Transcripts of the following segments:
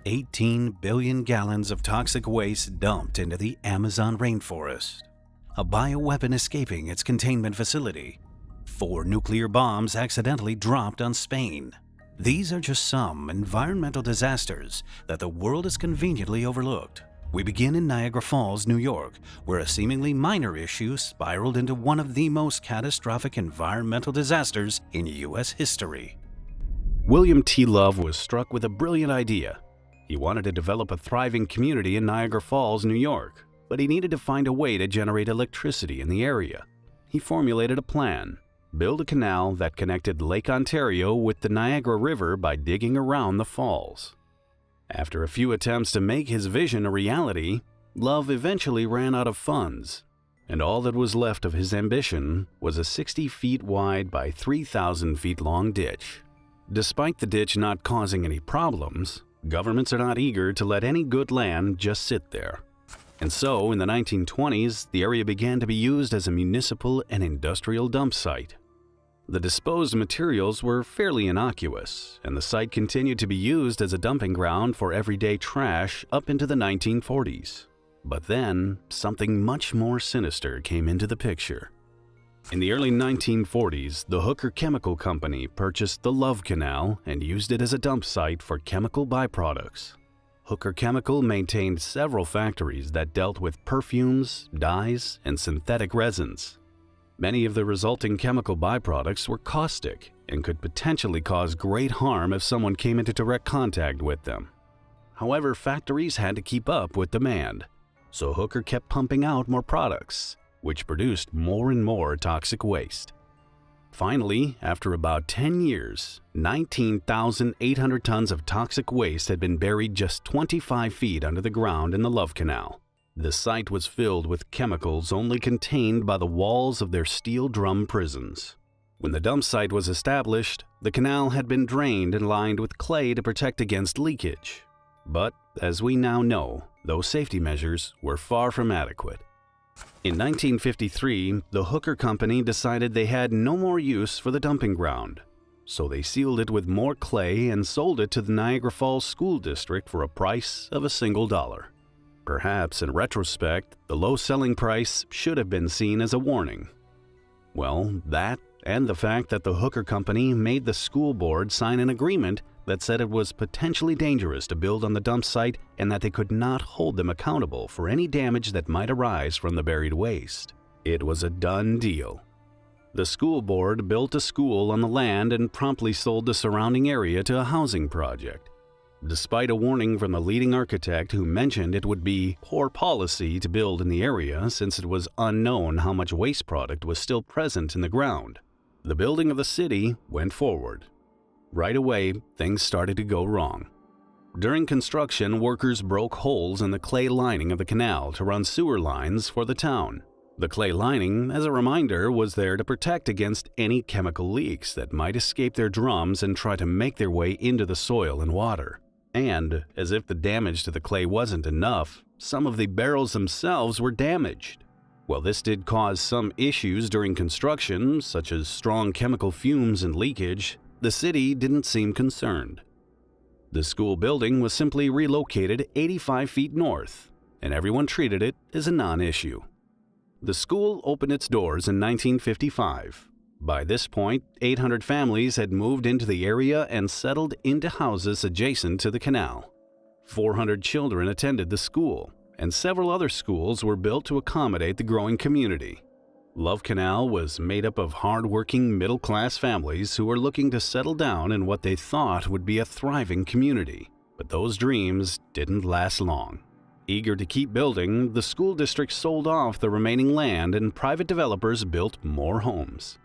18 billion gallons of toxic waste dumped into the Amazon rainforest. A bioweapon escaping its containment facility. 4 nuclear bombs accidentally dropped on Spain. These are just some environmental disasters that the world has conveniently overlooked. We begin in Niagara Falls, New York, where a seemingly minor issue spiraled into one of the most catastrophic environmental disasters in U.S. history. William T. Love was struck with a brilliant idea. He wanted to develop a thriving community in Niagara Falls, New York, but he needed to find a way to generate electricity in the area. He formulated a plan: build a canal that connected Lake Ontario with the Niagara River by digging around the falls. After a few attempts to make his vision a reality, Love eventually ran out of funds, and all that was left of his ambition was a 60 feet wide by 3,000 feet long ditch. Despite the ditch not causing any problems, governments are not eager to let any good land just sit there. And so, in the 1920s, the area began to be used as a municipal and industrial dump site. The disposed materials were fairly innocuous, and the site continued to be used as a dumping ground for everyday trash up into the 1940s. But then, something much more sinister came into the picture. In the early 1940s, the Hooker Chemical Company purchased the Love Canal and used it as a dump site for chemical byproducts. Hooker Chemical maintained several factories that dealt with perfumes, dyes, and synthetic resins. Many of the resulting chemical byproducts were caustic and could potentially cause great harm if someone came into direct contact with them. However, factories had to keep up with demand, so Hooker kept pumping out more products, which produced more and more toxic waste. Finally, after about 10 years, 19,800 tons of toxic waste had been buried just 25 feet under the ground in the Love Canal. The site was filled with chemicals only contained by the walls of their steel drum prisons. When the dump site was established, the canal had been drained and lined with clay to protect against leakage. But, as we now know, those safety measures were far from adequate. In 1953, the Hooker Company decided they had no more use for the dumping ground, so they sealed it with more clay and sold it to the Niagara Falls School District for a price of $1. Perhaps, in retrospect, the low selling price should have been seen as a warning. Well, that and the fact that the Hooker Company made the school board sign an agreement that said it was potentially dangerous to build on the dump site and that they could not hold them accountable for any damage that might arise from the buried waste. It was a done deal. The school board built a school on the land and promptly sold the surrounding area to a housing project. Despite a warning from the leading architect who mentioned it would be poor policy to build in the area since it was unknown how much waste product was still present in the ground, the building of the city went forward. Right away, things started to go wrong. During construction, workers broke holes in the clay lining of the canal to run sewer lines for the town. The clay lining, as a reminder, was there to protect against any chemical leaks that might escape their drums and try to make their way into the soil and water. And, as if the damage to the clay wasn't enough, some of the barrels themselves were damaged. While this did cause some issues during construction, such as strong chemical fumes and leakage, the city didn't seem concerned. The school building was simply relocated 85 feet north, and everyone treated it as a non-issue. The school opened its doors in 1955. By this point, 800 families had moved into the area and settled into houses adjacent to the canal. 400 children attended the school, and several other schools were built to accommodate the growing community. Love Canal was made up of hard-working middle-class families who were looking to settle down in what they thought would be a thriving community. But those dreams didn't last long. Eager to keep building, the school district sold off the remaining land and private developers built more homes.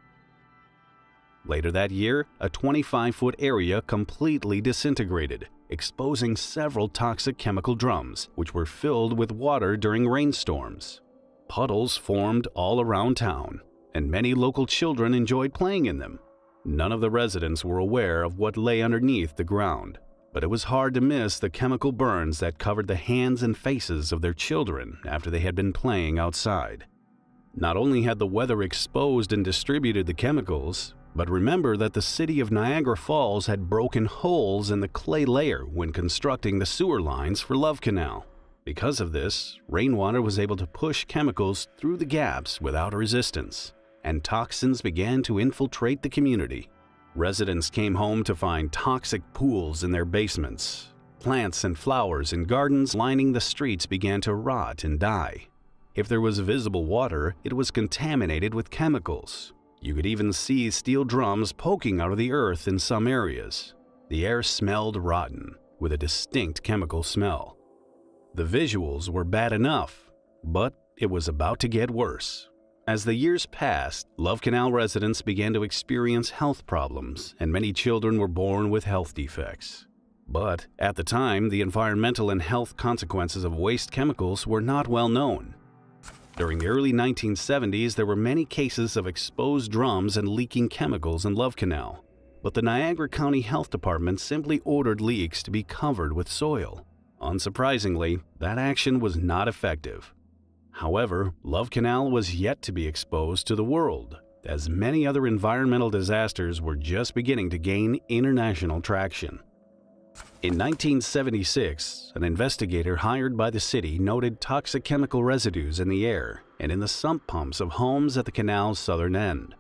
Later that year, a 25-foot area completely disintegrated, exposing several toxic chemical drums, which were filled with water during rainstorms. Puddles formed all around town, and many local children enjoyed playing in them. None of the residents were aware of what lay underneath the ground, but it was hard to miss the chemical burns that covered the hands and faces of their children after they had been playing outside. Not only had the weather exposed and distributed the chemicals, But remember that the city of Niagara Falls had broken holes in the clay layer when constructing the sewer lines for Love Canal. Because of this, rainwater was able to push chemicals through the gaps without resistance, and toxins began to infiltrate the community. Residents came home to find toxic pools in their basements. Plants and flowers in gardens lining the streets began to rot and die. If there was visible water, it was contaminated with chemicals. You could even see steel drums poking out of the earth in some areas. The air smelled rotten, with a distinct chemical smell. The visuals were bad enough, but it was about to get worse. As the years passed, Love Canal residents began to experience health problems, and many children were born with health defects. But at the time, the environmental and health consequences of waste chemicals were not well known. During the early 1970s, there were many cases of exposed drums and leaking chemicals in Love Canal, but the Niagara County Health Department simply ordered leaks to be covered with soil. Unsurprisingly, that action was not effective. However, Love Canal was yet to be exposed to the world, as many other environmental disasters were just beginning to gain international traction. In 1976, an investigator hired by the city noted toxic chemical residues in the air and in the sump pumps of homes at the canal's southern end.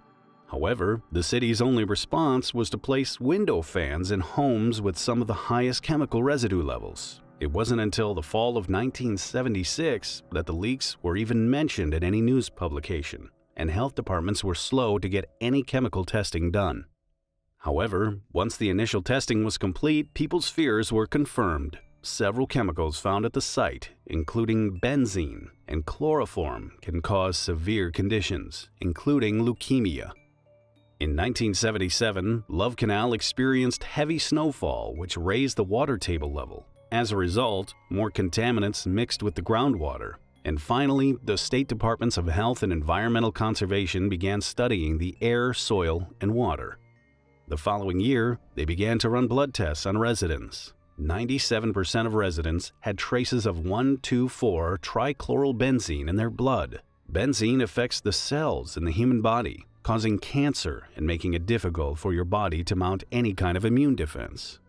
However, the city's only response was to place window fans in homes with some of the highest chemical residue levels. It wasn't until the fall of 1976 that the leaks were even mentioned in any news publication, and health departments were slow to get any chemical testing done. However, once the initial testing was complete, people's fears were confirmed. Several chemicals found at the site, including benzene and chloroform, can cause severe conditions, including leukemia. In 1977, Love Canal experienced heavy snowfall, which raised the water table level. As a result, more contaminants mixed with the groundwater. And finally, the State Departments of Health and Environmental Conservation began studying the air, soil, and water. The following year, they began to run blood tests on residents. 97% of residents had traces of 1,2,4-trichlorobenzene in their blood. Benzene affects the cells in the human body, causing cancer and making it difficult for your body to mount any kind of immune defense.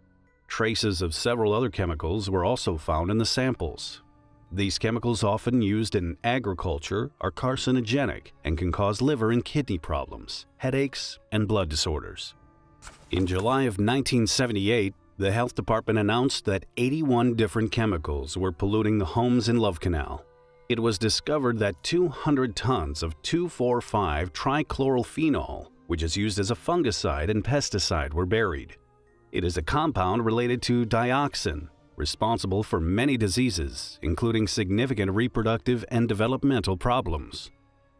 Traces of several other chemicals were also found in the samples. These chemicals, often used in agriculture, are carcinogenic and can cause liver and kidney problems, headaches, and blood disorders. In July of 1978, the health department announced that 81 different chemicals were polluting the homes in Love Canal. It was discovered that 200 tons of 2,4,5-trichlorophenol, which is used as a fungicide and pesticide, were buried. It is a compound related to dioxin, responsible for many diseases, including significant reproductive and developmental problems.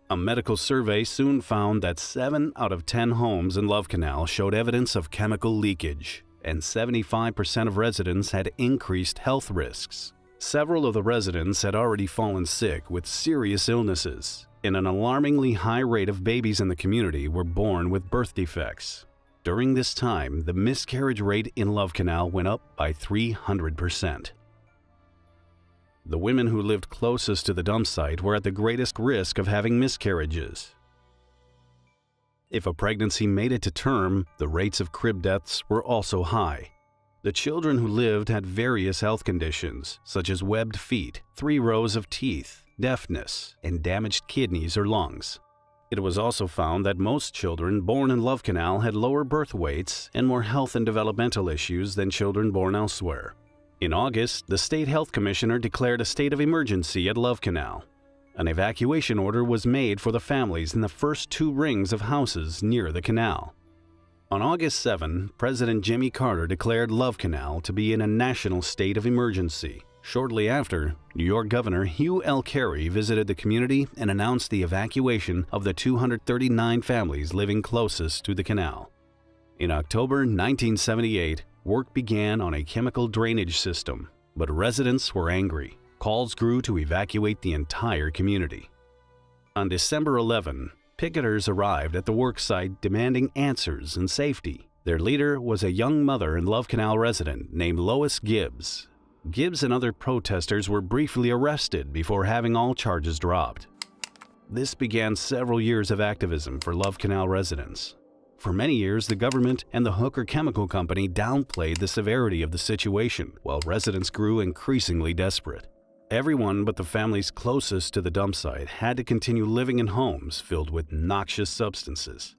A medical survey soon found that 7 out of 10 homes in Love Canal showed evidence of chemical leakage, and 75% of residents had increased health risks. Several of the residents had already fallen sick with serious illnesses, and an alarmingly high rate of babies in the community were born with birth defects. During this time, the miscarriage rate in Love Canal went up by 300%. The women who lived closest to the dump site were at the greatest risk of having miscarriages. If a pregnancy made it to term, the rates of crib deaths were also high. The children who lived had various health conditions, such as webbed feet, 3 rows of teeth, deafness, and damaged kidneys or lungs. It was also found that most children born in Love Canal had lower birth weights and more health and developmental issues than children born elsewhere. In August, the State Health Commissioner declared a state of emergency at Love Canal. An evacuation order was made for the families in the first 2 rings of houses near the canal. On August 7, President Jimmy Carter declared Love Canal to be in a national state of emergency. Shortly after, New York Governor Hugh L. Carey visited the community and announced the evacuation of the 239 families living closest to the canal. In October 1978, work began on a chemical drainage system, but residents were angry. Calls grew to evacuate the entire community. On December 11, picketers arrived at the work site demanding answers and safety. Their leader was a young mother and Love Canal resident named Lois Gibbs. Gibbs and other protesters were briefly arrested before having all charges dropped. This began several years of activism for Love Canal residents. For many years, the government and the Hooker Chemical Company downplayed the severity of the situation, while residents grew increasingly desperate. Everyone but the families closest to the dump site had to continue living in homes filled with noxious substances.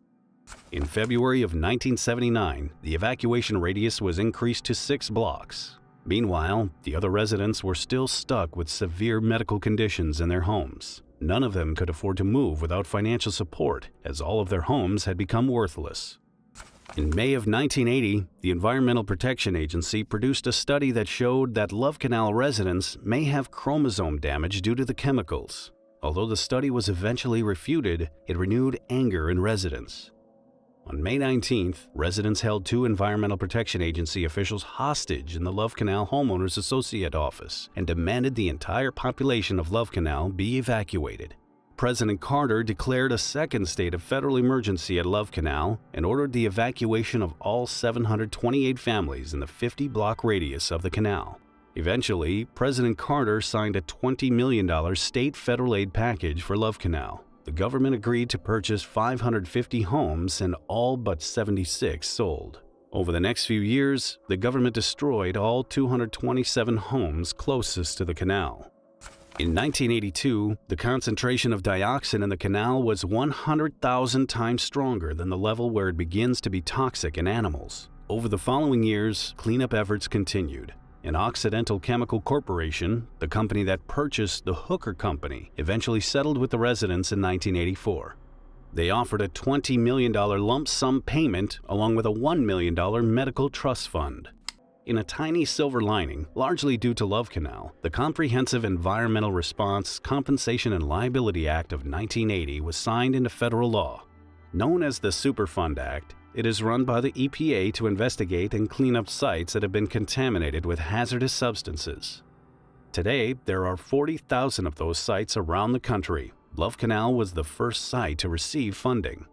In February of 1979, the evacuation radius was increased to 6 blocks. Meanwhile, the other residents were still stuck with severe medical conditions in their homes. None of them could afford to move without financial support, as all of their homes had become worthless. In May of 1980, the Environmental Protection Agency produced a study that showed that Love Canal residents may have chromosome damage due to the chemicals. Although the study was eventually refuted, it renewed anger in residents. On May 19th, residents held 2 Environmental Protection Agency officials hostage in the Love Canal Homeowners Associate office and demanded the entire population of Love Canal be evacuated. President Carter declared a second state of federal emergency at Love Canal and ordered the evacuation of all 728 families in the 50-block radius of the canal. Eventually, President Carter signed a $20 million state federal aid package for Love Canal. The government agreed to purchase 550 homes and all but 76 sold. Over the next few years, the government destroyed all 227 homes closest to the canal. In 1982, the concentration of dioxin in the canal was 100,000 times stronger than the level where it begins to be toxic in animals. Over the following years, cleanup efforts continued. An Occidental Chemical Corporation, the company that purchased the Hooker Company, eventually settled with the residents in 1984. They offered a $20 million lump sum payment along with a $1 million medical trust fund. In a tiny silver lining, largely due to Love Canal, the Comprehensive Environmental Response, Compensation and Liability Act of 1980 was signed into federal law. Known as the Superfund Act, it is run by the EPA to investigate and clean up sites that have been contaminated with hazardous substances. Today, there are 40,000 of those sites around the country. Love Canal was the first site to receive funding.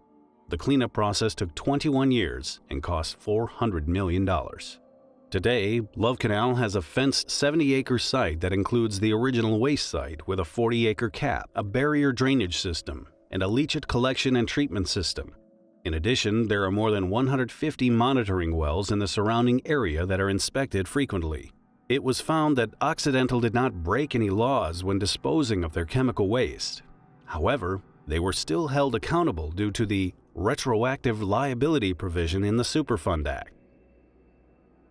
The cleanup process took 21 years and cost $400 million. Today, Love Canal has a fenced 70-acre site that includes the original waste site with a 40-acre cap, a barrier drainage system, and a leachate collection and treatment system. In addition, there are more than 150 monitoring wells in the surrounding area that are inspected frequently. It was found that Occidental did not break any laws when disposing of their chemical waste. However, they were still held accountable due to the retroactive liability provision in the Superfund Act.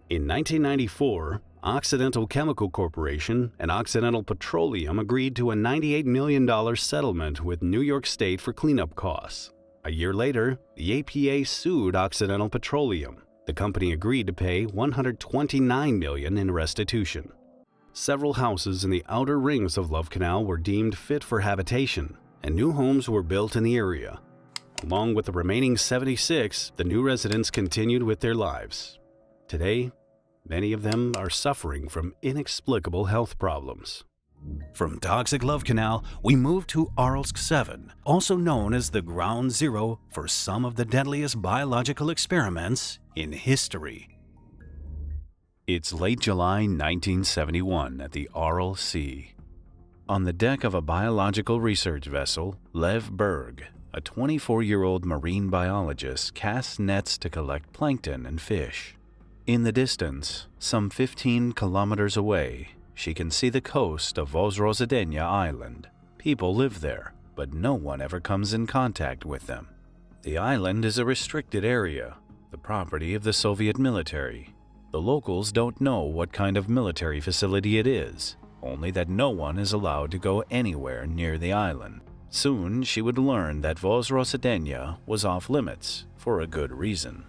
In 1994, Occidental Chemical Corporation and Occidental Petroleum agreed to a $98 million settlement with New York State for cleanup costs. A year later, the APA sued Occidental Petroleum. The company agreed to pay $129 million in restitution. Several houses in the outer rings of Love Canal were deemed fit for habitation, and new homes were built in the area. Along with the remaining 76, the new residents continued with their lives. Today, many of them are suffering from inexplicable health problems. From toxic Love Canal, we move to Arlsk 7, also known as the ground zero for some of the deadliest biological experiments in history. It's late July 1971 at the Aral Sea. On the deck of a biological research vessel, Lev Berg, a 24-year-old marine biologist, casts nets to collect plankton and fish. In the distance, some 15 kilometers away, she can see the coast of Vozrozhdenia Island. People live there, but no one ever comes in contact with them. The island is a restricted area, the property of the Soviet military. The locals don't know what kind of military facility it is, only that no one is allowed to go anywhere near the island. Soon she would learn that Vozrozhdenia was off limits for a good reason.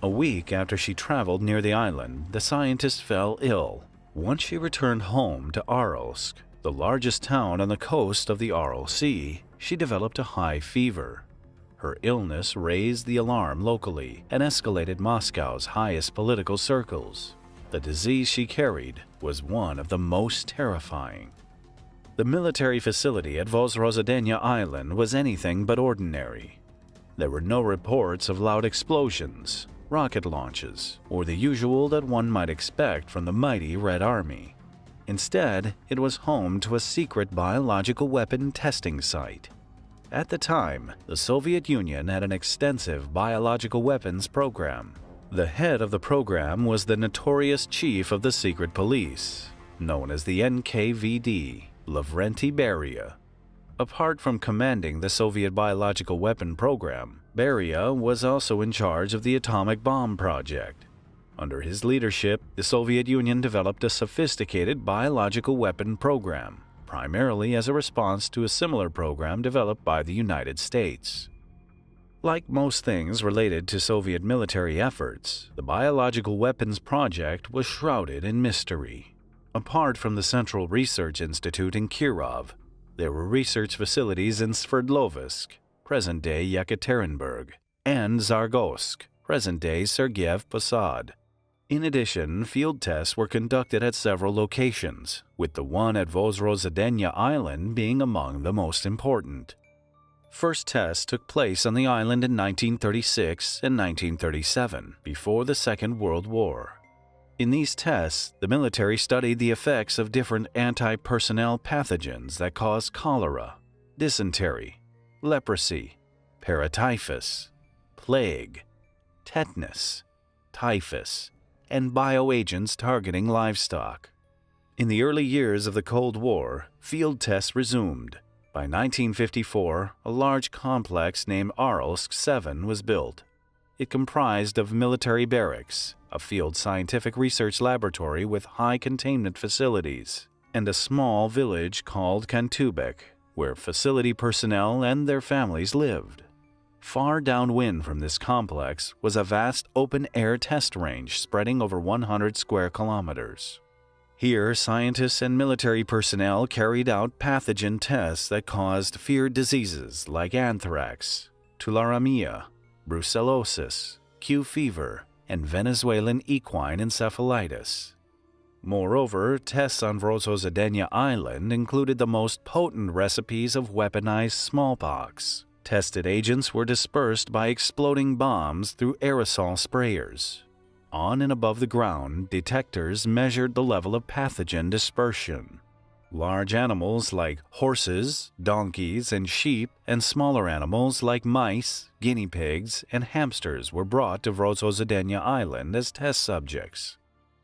A week after she traveled near the island, the scientist fell ill. Once she returned home to Arlsk, the largest town on the coast of the Aral Sea, she developed a high fever. Her illness raised the alarm locally and escalated Moscow's highest political circles. The disease she carried was one of the most terrifying. The military facility at Vozrozhdenia Island was anything but ordinary. There were no reports of loud explosions, rocket launches, or the usual that one might expect from the mighty Red Army. Instead, it was home to a secret biological weapon testing site. At the time, the Soviet Union had an extensive biological weapons program. The head of the program was the notorious chief of the secret police, known as the NKVD, Lavrenti Beria. Apart from commanding the Soviet biological weapon program, Beria was also in charge of the atomic bomb project. Under his leadership, the Soviet Union developed a sophisticated biological weapon program, primarily as a response to a similar program developed by the United States. Like most things related to Soviet military efforts, the biological weapons project was shrouded in mystery. Apart from the Central Research Institute in Kirov, there were research facilities in Sverdlovsk, present-day Yekaterinburg, and Zargosk, present-day Sergeyev Posad. In addition, field tests were conducted at several locations, with the one at Vozrozhdenia Island being among the most important. First tests took place on the island in 1936 and 1937, before the Second World War. In these tests, the military studied the effects of different anti-personnel pathogens that cause cholera, dysentery, leprosy, paratyphus, plague, tetanus, typhus, and bioagents targeting livestock. In the early years of the Cold War, field tests resumed. By 1954, a large complex named Aralsk 7 was built. It comprised of military barracks, a field scientific research laboratory with high containment facilities, and a small village called Kantubek, where facility personnel and their families lived. Far downwind from this complex was a vast open-air test range spreading over 100 square kilometers. Here, scientists and military personnel carried out pathogen tests that caused feared diseases like anthrax, tularemia, brucellosis, Q fever, and Venezuelan equine encephalitis. Moreover, tests on Vozrozhdenia Island included the most potent recipes of weaponized smallpox. Tested agents were dispersed by exploding bombs through aerosol sprayers. On and above the ground, detectors measured the level of pathogen dispersion. Large animals like horses, donkeys, and sheep, and smaller animals like mice, guinea pigs, and hamsters were brought to Vozrozhdenia Island as test subjects.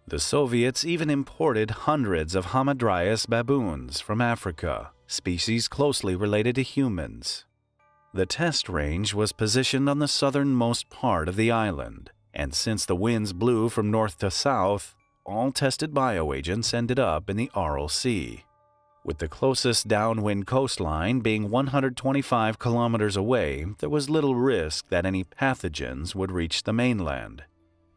The Soviets even imported hundreds of Hamadryas baboons from Africa, species closely related to humans. The test range was positioned on the southernmost part of the island, and since the winds blew from north to south, all tested bioagents ended up in the Aral Sea. With the closest downwind coastline being 125 kilometers away, there was little risk that any pathogens would reach the mainland.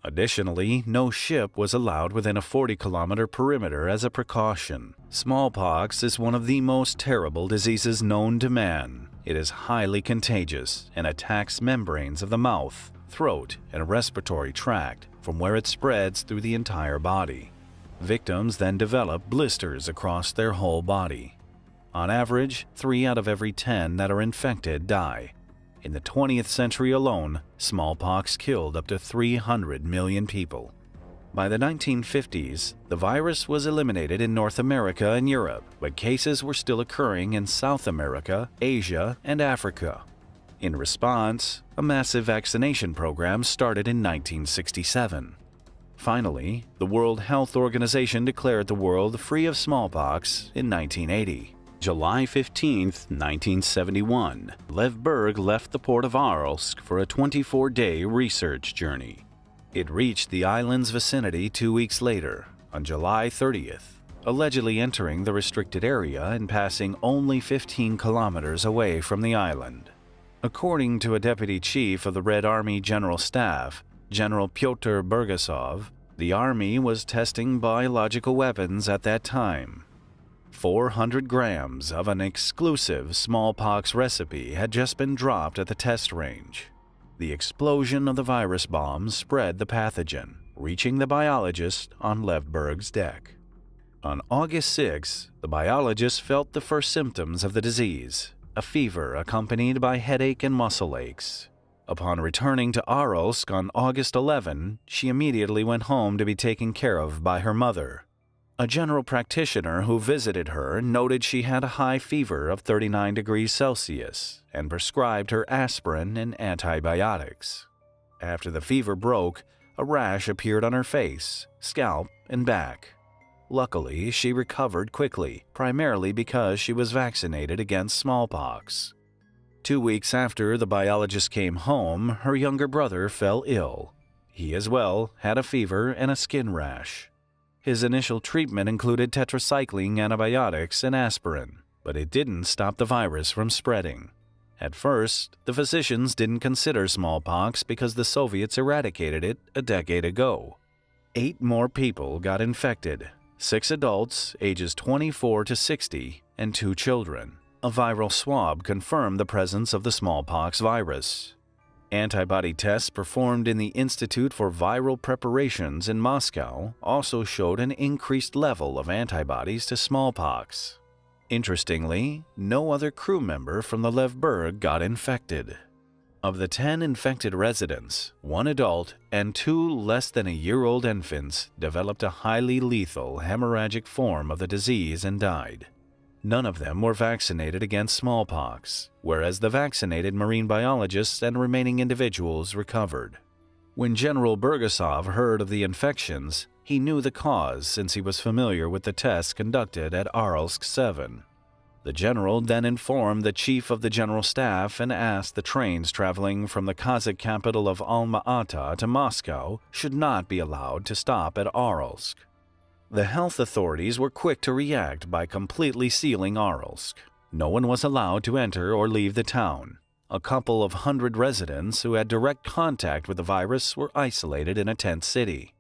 Additionally, no ship was allowed within a 40-kilometer perimeter as a precaution. Smallpox is one of the most terrible diseases known to man. It is highly contagious and attacks membranes of the mouth, throat, and respiratory tract, from where it spreads through the entire body. Victims then develop blisters across their whole body. On average, 3 out of every 10 that are infected die. In the 20th century alone, smallpox killed up to 300 million people. By the 1950s, the virus was eliminated in North America and Europe, but cases were still occurring in South America, Asia, and Africa. In response, a massive vaccination program started in 1967. Finally, the World Health Organization declared the world free of smallpox in 1980. July 15, 1971, Lev Berg left the port of Aralsk for a 24-day research journey. It reached the island's vicinity 2 weeks later, on July 30th, allegedly entering the restricted area and passing only 15 kilometers away from the island. According to a deputy chief of the Red Army General Staff, General Pyotr Burgasov, the Army was testing biological weapons at that time. 400 grams of an exclusive smallpox recipe had just been dropped at the test range. The explosion of the virus bomb spread the pathogen, reaching the biologist on Lev Berg's deck. On August 6, the biologist felt the first symptoms of the disease, a fever accompanied by headache and muscle aches. Upon returning to Aralsk on August 11, she immediately went home to be taken care of by her mother. A general practitioner who visited her noted she had a high fever of 39 degrees Celsius and prescribed her aspirin and antibiotics. After the fever broke, a rash appeared on her face, scalp, and back. Luckily, she recovered quickly, primarily because she was vaccinated against smallpox. 2 weeks after the biologist came home, her younger brother fell ill. He as well had a fever and a skin rash. His initial treatment included tetracycline antibiotics and aspirin, but it didn't stop the virus from spreading. At first, the physicians didn't consider smallpox because the Soviets eradicated it a decade ago. 8 more people got infected, 6 adults ages 24 to 60 and 2 children. A viral swab confirmed the presence of the smallpox virus. Antibody tests performed in the Institute for Viral Preparations in Moscow also showed an increased level of antibodies to smallpox. Interestingly, no other crew member from the Lev Berg got infected. Of the 10 infected residents, 1 adult and 2 less than a year-old infants developed a highly lethal hemorrhagic form of the disease and died. None of them were vaccinated against smallpox, whereas the vaccinated marine biologists and remaining individuals recovered. When General Burgasov heard of the infections, he knew the cause since he was familiar with the tests conducted at Aralsk 7. The general then informed the chief of the general staff and asked the trains traveling from the Kazakh capital of Alma-Ata to Moscow should not be allowed to stop at Aralsk. The health authorities were quick to react by completely sealing Aralsk. No one was allowed to enter or leave the town. A couple of hundred residents who had direct contact with the virus were isolated in a tent city.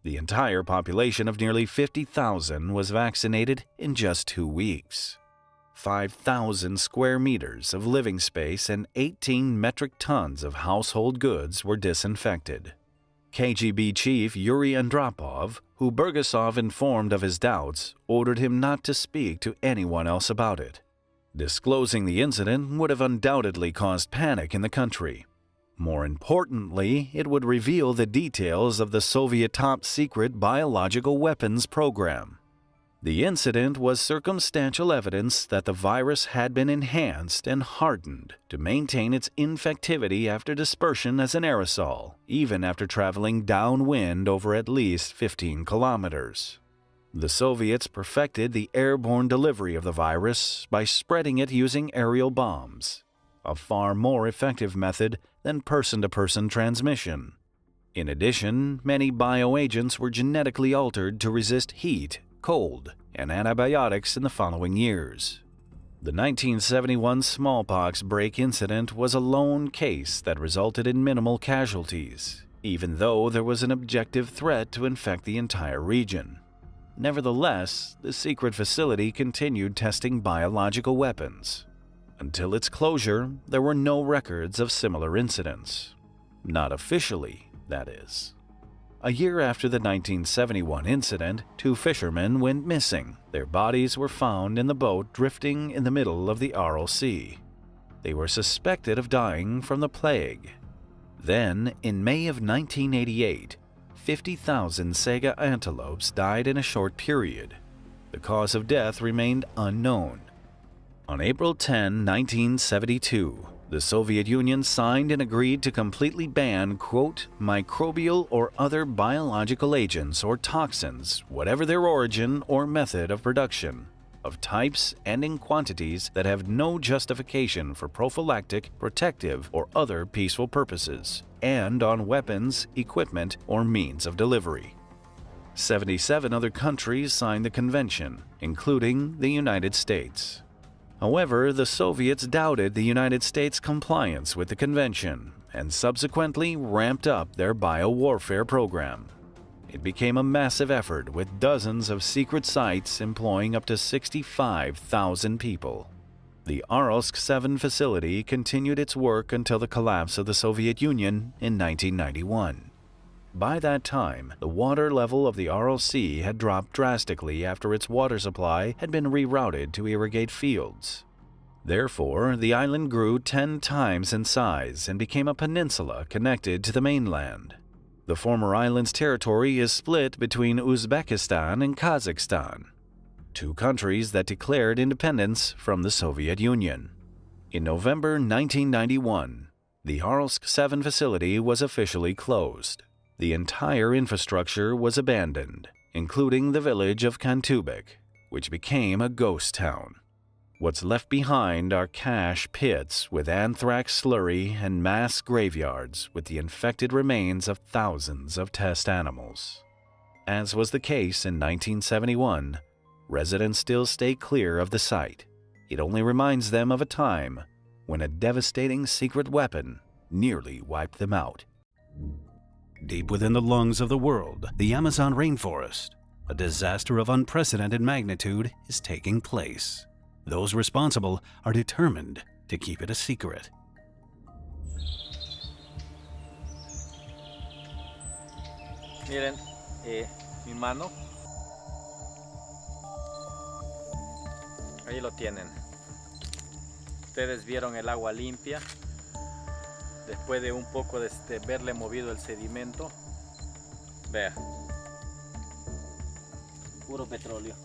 The entire population of nearly 50,000 was vaccinated in just 2 weeks. 5,000 square meters of living space and 18 metric tons of household goods were disinfected. KGB chief Yuri Andropov, who Burgasov informed of his doubts, ordered him not to speak to anyone else about it. Disclosing the incident would have undoubtedly caused panic in the country. More importantly, it would reveal the details of the Soviet top-secret biological weapons program. The incident was circumstantial evidence that the virus had been enhanced and hardened to maintain its infectivity after dispersion as an aerosol, even after traveling downwind over at least 15 kilometers. The Soviets perfected the airborne delivery of the virus by spreading it using aerial bombs, a far more effective method than person-to-person transmission. In addition, many bioagents were genetically altered to resist heat, cold, and antibiotics in the following years. The 1971 smallpox break incident was a lone case that resulted in minimal casualties, even though there was an objective threat to infect the entire region. Nevertheless, the secret facility continued testing biological weapons. Until its closure, there were no records of similar incidents. Not officially, that is. A year after the 1971 incident, 2 fishermen went missing. Their bodies were found in the boat drifting in the middle of the Aral Sea. They were suspected of dying from the plague. Then, in May of 1988, 50,000 saga antelopes died in a short period. The cause of death remained unknown. On April 10, 1972, the Soviet Union signed and agreed to completely ban, quote, microbial or other biological agents or toxins, whatever their origin or method of production, of types and in quantities that have no justification for prophylactic, protective, or other peaceful purposes, and on weapons, equipment, or means of delivery. 77 other countries signed the convention, including the United States. However, the Soviets doubted the United States' compliance with the convention and subsequently ramped up their biowarfare program. It became a massive effort with dozens of secret sites employing up to 65,000 people. The Aralsk 7 facility continued its work until the collapse of the Soviet Union in 1991. By that time, the water level of the Aral Sea had dropped drastically after its water supply had been rerouted to irrigate fields. Therefore, the island grew 10 times in size and became a peninsula connected to the mainland. The former island's territory is split between Uzbekistan and Kazakhstan, two countries that declared independence from the Soviet Union. In November 1991, the Aralsk 7 facility was officially closed. The entire infrastructure was abandoned, including the village of Kantubek, which became a ghost town. What's left behind are cache pits with anthrax slurry and mass graveyards with the infected remains of thousands of test animals. As was the case in 1971, residents still stay clear of the site. It only reminds them of a time when a devastating secret weapon nearly wiped them out. Deep within the lungs of the world, the Amazon rainforest, a disaster of unprecedented magnitude is taking place. Those responsible are determined to keep it a secret. Miren, mi mano. Ahí lo tienen. Ustedes vieron el agua limpia. Después de un poco de verle movido el sedimento. Vea. Puro petróleo.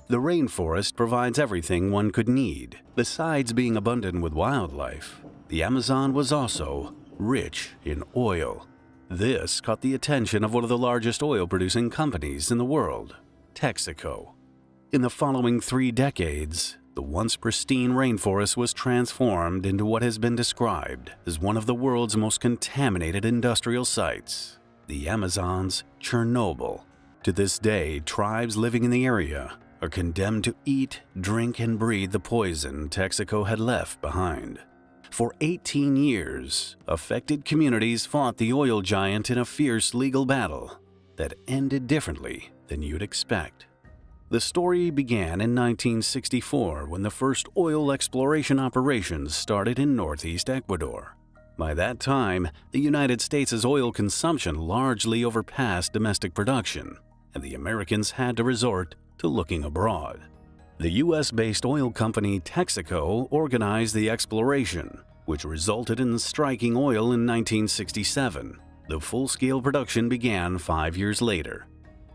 The rainforest provides everything one could need. Besides being abundant with wildlife, the Amazon was also rich in oil. This caught the attention of one of the largest oil-producing companies in the world, Texaco. In the following 3 decades, the once pristine rainforest was transformed into what has been described as one of the world's most contaminated industrial sites, the Amazon's Chernobyl. To this day, tribes living in the area are condemned to eat, drink, and breathe the poison Texaco had left behind. For 18 years, affected communities fought the oil giant in a fierce legal battle that ended differently than you'd expect. The story began in 1964 when the first oil exploration operations started in northeast Ecuador. By that time, the United States' oil consumption largely overpassed domestic production, and the Americans had to resort to looking abroad. The U.S.-based oil company Texaco organized the exploration, which resulted in striking oil in 1967. The full-scale production began 5 years later.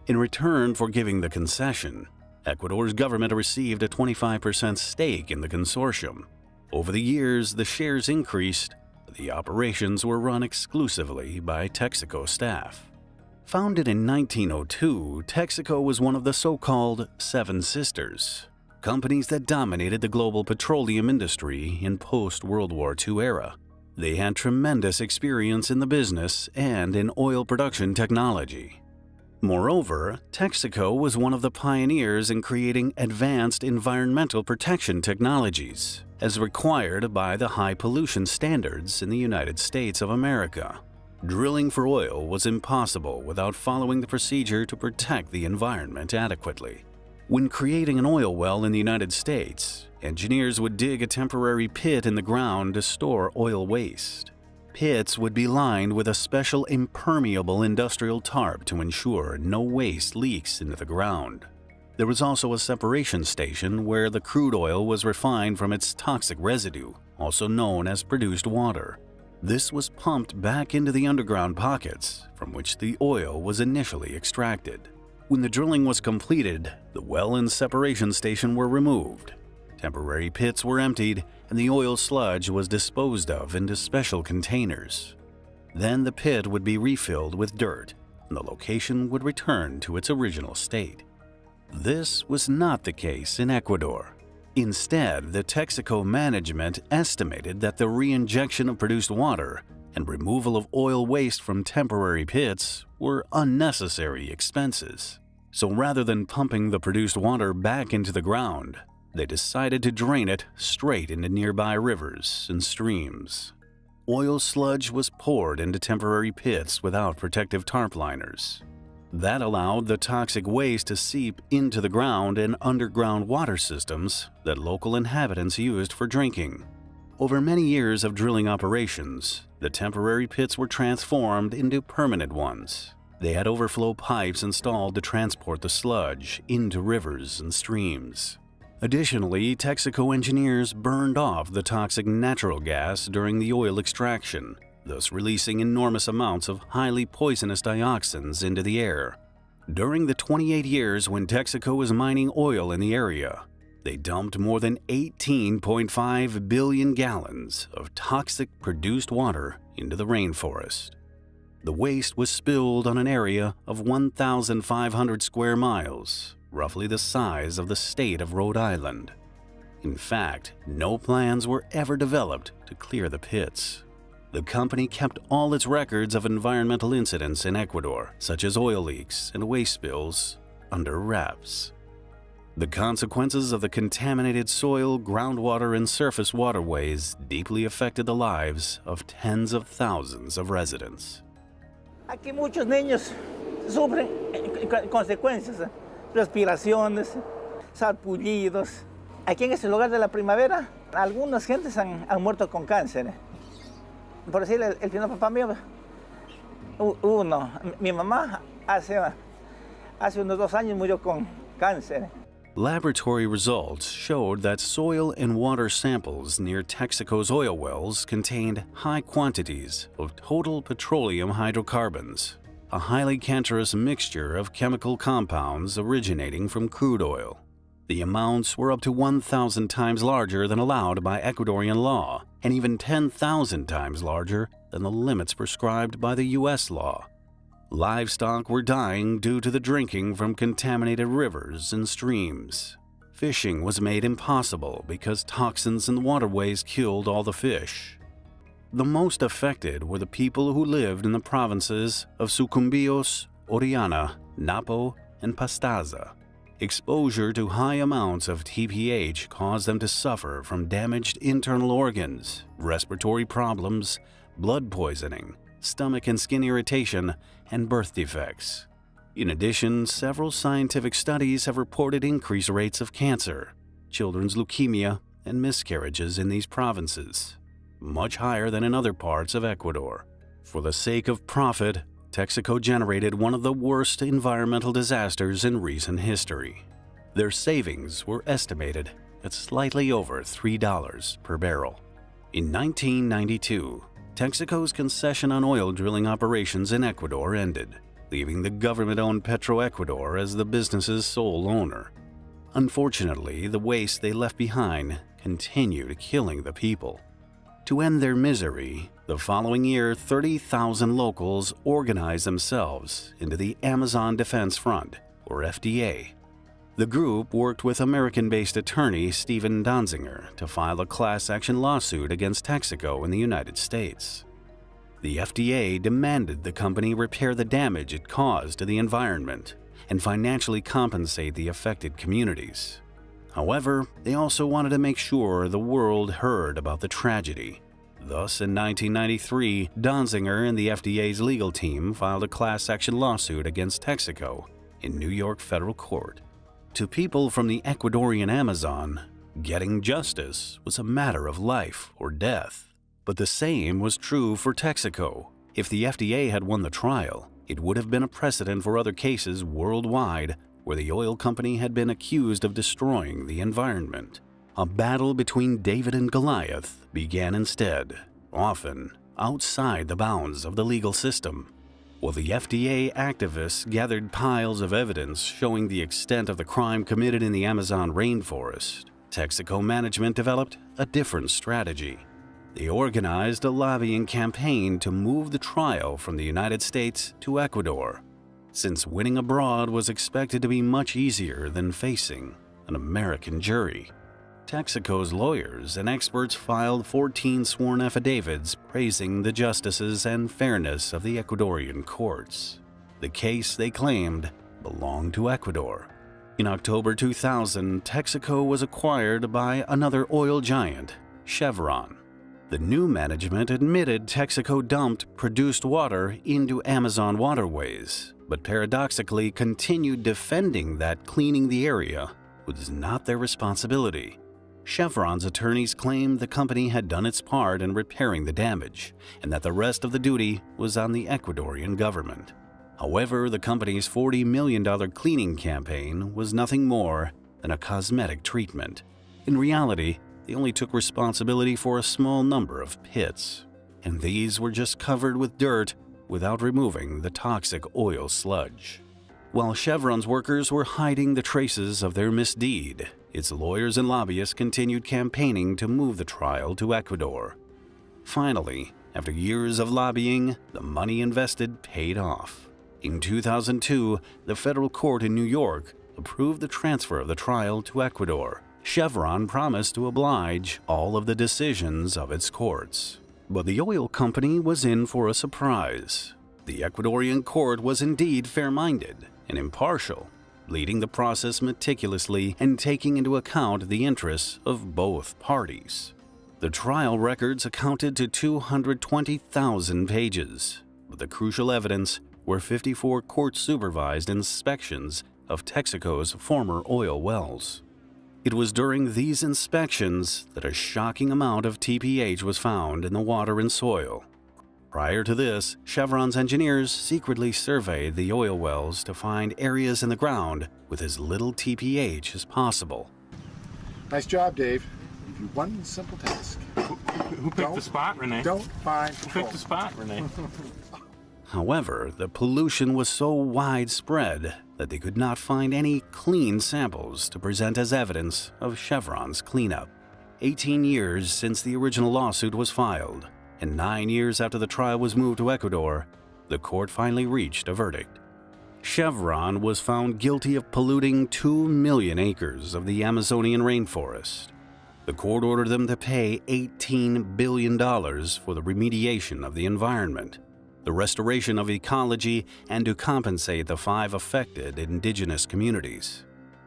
In return for giving the concession, Ecuador's government received a 25% stake in the consortium. Over the years, the shares increased, but the operations were run exclusively by Texaco staff. Founded in 1902, Texaco was one of the so-called Seven Sisters, companies that dominated the global petroleum industry in post-World War II era. They had tremendous experience in the business and in oil production technology. Moreover, Texaco was one of the pioneers in creating advanced environmental protection technologies, as required by the high pollution standards in the United States of America. Drilling for oil was impossible without following the procedure to protect the environment adequately. When creating an oil well in the United States, engineers would dig a temporary pit in the ground to store oil waste. Pits would be lined with a special impermeable industrial tarp to ensure no waste leaks into the ground. There was also a separation station where the crude oil was refined from its toxic residue, also known as produced water. This was pumped back into the underground pockets from which the oil was initially extracted. When the drilling was completed, the well and separation station were removed. Temporary pits were emptied, and the oil sludge was disposed of into special containers. Then the pit would be refilled with dirt, and the location would return to its original state. This was not the case in Ecuador. Instead, the Texaco management estimated that the reinjection of produced water and removal of oil waste from temporary pits were unnecessary expenses. So rather than pumping the produced water back into the ground, they decided to drain it straight into nearby rivers and streams. Oil sludge was poured into temporary pits without protective tarp liners. That allowed the toxic waste to seep into the ground and underground water systems that local inhabitants used for drinking. Over many years of drilling operations, the temporary pits were transformed into permanent ones. They had overflow pipes installed to transport the sludge into rivers and streams. Additionally, Texaco engineers burned off the toxic natural gas during the oil extraction, thus releasing enormous amounts of highly poisonous dioxins into the air. During the 28 years when Texaco was mining oil in the area, they dumped more than 18.5 billion gallons of toxic produced water into the rainforest. The waste was spilled on an area of 1,500 square miles, roughly the size of the state of Rhode Island. In fact, no plans were ever developed to clear the pits. The company kept all its records of environmental incidents in Ecuador, such as oil leaks and waste spills, under wraps. The consequences of the contaminated soil, groundwater, and surface waterways deeply affected the lives of tens of thousands of residents. Aquí muchos niños sufren consecuencias, respiraciones, sarpullidos. Aquí en este lugar de la primavera, algunas gentes han muerto con cáncer. Por decir, el primer papá mío, uno. Mi mamá hace unos 2 años murió con cáncer. Laboratory results showed that soil and water samples near Texaco's oil wells contained high quantities of total petroleum hydrocarbons, a highly cancerous mixture of chemical compounds originating from crude oil. The amounts were up to 1,000 times larger than allowed by Ecuadorian law, and even 10,000 times larger than the limits prescribed by the U.S. law. Livestock were dying due to the drinking from contaminated rivers and streams. Fishing was made impossible because toxins in the waterways killed all the fish. The most affected were the people who lived in the provinces of Sucumbíos, Orellana, Napo, and Pastaza. Exposure to high amounts of TPH caused them to suffer from damaged internal organs, respiratory problems, blood poisoning, stomach and skin irritation, and birth defects. In addition, several scientific studies have reported increased rates of cancer, children's leukemia, and miscarriages in these provinces, much higher than in other parts of Ecuador. For the sake of profit, Texaco generated one of the worst environmental disasters in recent history. Their savings were estimated at slightly over $3 per barrel. In 1992, Texaco's concession on oil drilling operations in Ecuador ended, leaving the government-owned Petroecuador as the business's sole owner. Unfortunately, the waste they left behind continued killing the people. To end their misery, the following year, 30,000 locals organized themselves into the Amazon Defense Front, or FDA. The group worked with American-based attorney Stephen Donziger to file a class action lawsuit against Texaco in the United States. The FDA demanded the company repair the damage it caused to the environment and financially compensate the affected communities. However, they also wanted to make sure the world heard about the tragedy. Thus, in 1993, Donziger and the FDA's legal team filed a class action lawsuit against Texaco in New York federal court. To people from the Ecuadorian Amazon, getting justice was a matter of life or death. But the same was true for Texaco. If the FDA had won the trial, it would have been a precedent for other cases worldwide where the oil company had been accused of destroying the environment. A battle between David and Goliath began instead, often outside the bounds of the legal system. While the FDA activists gathered piles of evidence showing the extent of the crime committed in the Amazon rainforest, Texaco management developed a different strategy. They organized a lobbying campaign to move the trial from the United States to Ecuador, since winning abroad was expected to be much easier than facing an American jury. Texaco's lawyers and experts filed 14 sworn affidavits praising the justices and fairness of the Ecuadorian courts. The case, they claimed, belonged to Ecuador. In October 2000, Texaco was acquired by another oil giant, Chevron. The new management admitted Texaco dumped produced water into Amazon waterways, but paradoxically continued defending that cleaning the area was not their responsibility. Chevron's attorneys claimed the company had done its part in repairing the damage, and that the rest of the duty was on the Ecuadorian government. However, the company's $40 million cleaning campaign was nothing more than a cosmetic treatment. In reality, they only took responsibility for a small number of pits. and these were just covered with dirt without removing the toxic oil sludge. While Chevron's workers were hiding the traces of their misdeed, its lawyers and lobbyists continued campaigning to move the trial to Ecuador. Finally, after years of lobbying, the money invested paid off. In 2002, the federal court in New York approved the transfer of the trial to Ecuador. Chevron promised to oblige all of the decisions of its courts. But the oil company was in for a surprise. The Ecuadorian court was indeed fair-minded and impartial, leading the process meticulously and taking into account the interests of both parties. The trial records accounted to 220,000 pages, but the crucial evidence were 54 court-supervised inspections of Texaco's former oil wells. It was during these inspections that a shocking amount of TPH was found in the water and soil. Prior to this, Chevron's engineers secretly surveyed the oil wells to find areas in the ground with as little TPH as possible. Nice job, Dave. Give you one simple task. Who picked the spot, Renee? Don't find Who picked the spot, Renee? However, the pollution was so widespread that they could not find any clean samples to present as evidence of Chevron's cleanup. 18 years since the original lawsuit was filed, and 9 years after the trial was moved to Ecuador, the court finally reached a verdict. Chevron was found guilty of polluting 2 million acres of the Amazonian rainforest. The court ordered them to pay $18 billion for the remediation of the environment, the restoration of ecology, and to compensate the 5 affected indigenous communities.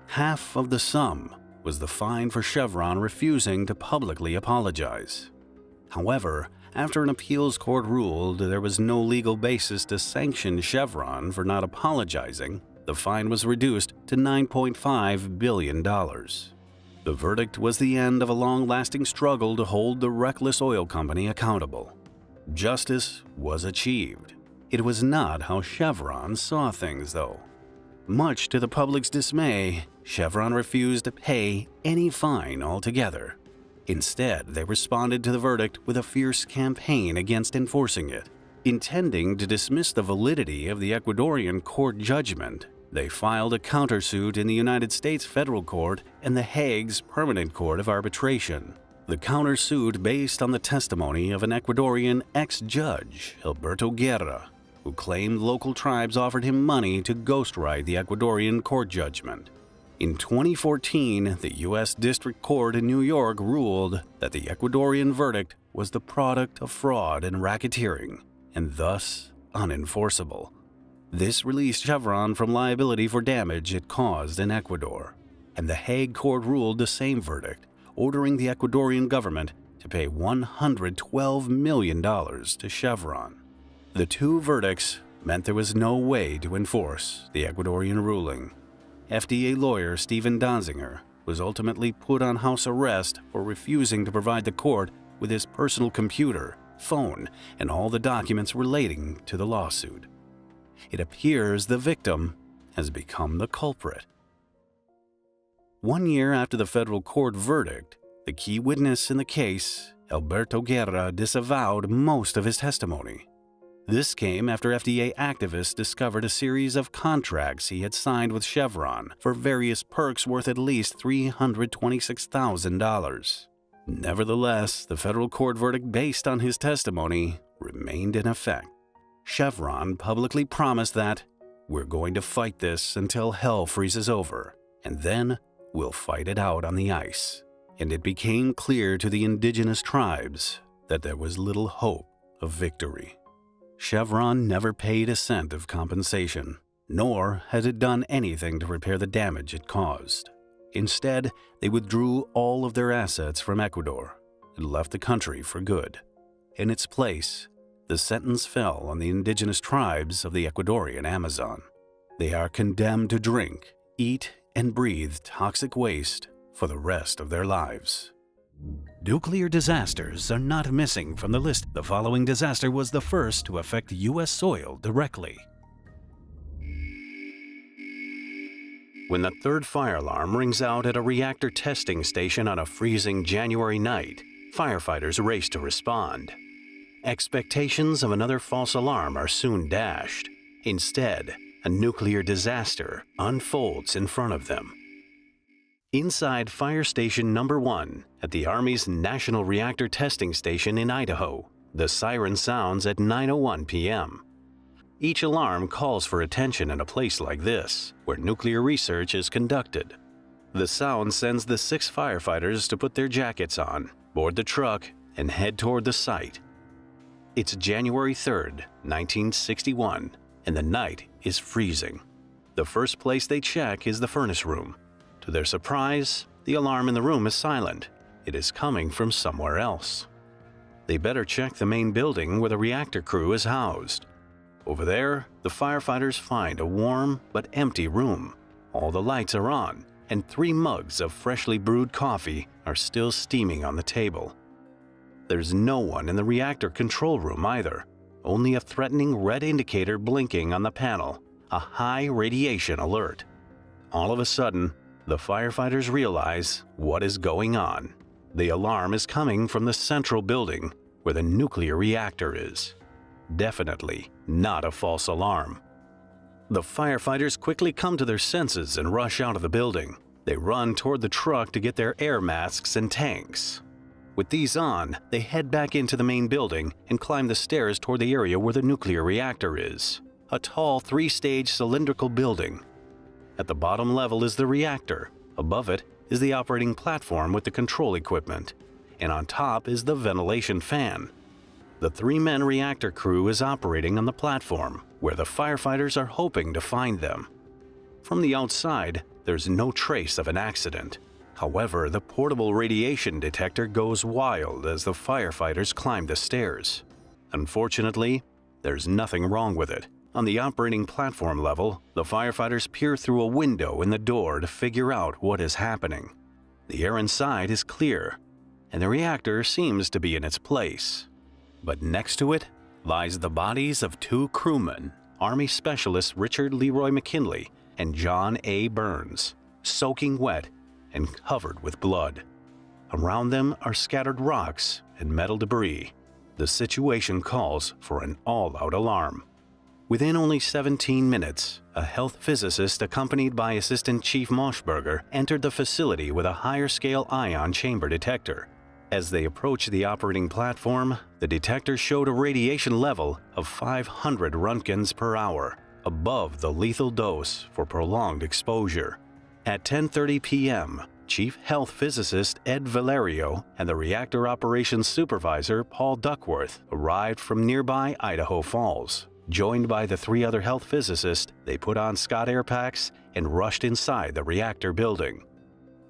Half of the sum was the fine for Chevron refusing to publicly apologize. However, after an appeals court ruled there was no legal basis to sanction Chevron for not apologizing, the fine was reduced to $9.5 billion. The verdict was the end of a long-lasting struggle to hold the reckless oil company accountable. Justice was achieved. It was not how Chevron saw things, though. Much to the public's dismay, Chevron refused to pay any fine altogether. Instead, they responded to the verdict with a fierce campaign against enforcing it. Intending to dismiss the validity of the Ecuadorian court judgment, they filed a countersuit in the United States Federal Court and The Hague's Permanent Court of Arbitration. The countersuit based on the testimony of an Ecuadorian ex-judge, Alberto Guerra, who claimed local tribes offered him money to ghostwrite the Ecuadorian court judgment. In 2014, the U.S. District Court in New York ruled that the Ecuadorian verdict was the product of fraud and racketeering, and thus unenforceable. This released Chevron from liability for damage it caused in Ecuador, and the Hague Court ruled the same verdict, ordering the Ecuadorian government to pay $112 million to Chevron. The two verdicts meant there was no way to enforce the Ecuadorian ruling. FDA lawyer Stephen Donziger was ultimately put on house arrest for refusing to provide the court with his personal computer, phone, and all the documents relating to the lawsuit. It appears the victim has become the culprit. 1 year after the federal court verdict, the key witness in the case, Alberto Guerra, disavowed most of his testimony. This came after FDA activists discovered a series of contracts he had signed with Chevron for various perks worth at least $326,000. Nevertheless, the federal court verdict based on his testimony remained in effect. Chevron publicly promised that, "We're going to fight this until hell freezes over, and then we'll fight it out on the ice." And it became clear to the indigenous tribes that there was little hope of victory. Chevron never paid a cent of compensation, nor had it done anything to repair the damage it caused. Instead, they withdrew all of their assets from Ecuador and left the country for good. In its place, the sentence fell on the indigenous tribes of the Ecuadorian Amazon. They are condemned to drink, eat, and breathe toxic waste for the rest of their lives. Nuclear disasters are not missing from the list. The following disaster was the first to affect U.S. soil directly. When the third fire alarm rings out at a reactor testing station on a freezing January night, firefighters race to respond. Expectations of another false alarm are soon dashed. Instead, a nuclear disaster unfolds in front of them. Inside Fire Station Number 1 at the Army's National Reactor Testing Station in Idaho, the siren sounds at 9:01 p.m. Each alarm calls for attention in a place like this, where nuclear research is conducted. The sound sends the 6 firefighters to put their jackets on, board the truck, and head toward the site. It's January 3rd, 1961, and the night is freezing. The first place they check is the furnace room. To their surprise, the alarm in the room is silent. It is coming from somewhere else. They better check the main building where the reactor crew is housed. Over there, the firefighters find a warm but empty room. All the lights are on, and 3 mugs of freshly brewed coffee are still steaming on the table. There's no one in the reactor control room either, only a threatening red indicator blinking on the panel, a high radiation alert. All of a sudden, the firefighters realize what is going on. The alarm is coming from the central building where the nuclear reactor is. Definitely not a false alarm. The firefighters quickly come to their senses and rush out of the building. They run toward the truck to get their air masks and tanks. With these on, they head back into the main building and climb the stairs toward the area where the nuclear reactor is, a tall 3-stage cylindrical building. At the bottom level is the reactor. Above it is the operating platform with the control equipment, and on top is the ventilation fan. The 3-man reactor crew is operating on the platform, where the firefighters are hoping to find them. From the outside, there's no trace of an accident. However, the portable radiation detector goes wild as the firefighters climb the stairs. Unfortunately, there's nothing wrong with it. On the operating platform level, the firefighters peer through a window in the door to figure out what is happening. The air inside is clear, and the reactor seems to be in its place. But next to it lies the bodies of 2 crewmen, Army Specialists Richard Leroy McKinley and John A. Burns, soaking wet and covered with blood. Around them are scattered rocks and metal debris. The situation calls for an all-out alarm. Within only 17 minutes, a health physicist accompanied by Assistant Chief Moschberger entered the facility with a higher-scale ion chamber detector. As they approached the operating platform, the detector showed a radiation level of 500 roentgens per hour, above the lethal dose for prolonged exposure. At 10:30 p.m., Chief Health Physicist Ed Valerio and the Reactor Operations Supervisor Paul Duckworth arrived from nearby Idaho Falls. Joined by the 3 other health physicists, they put on Scott air packs and rushed inside the reactor building.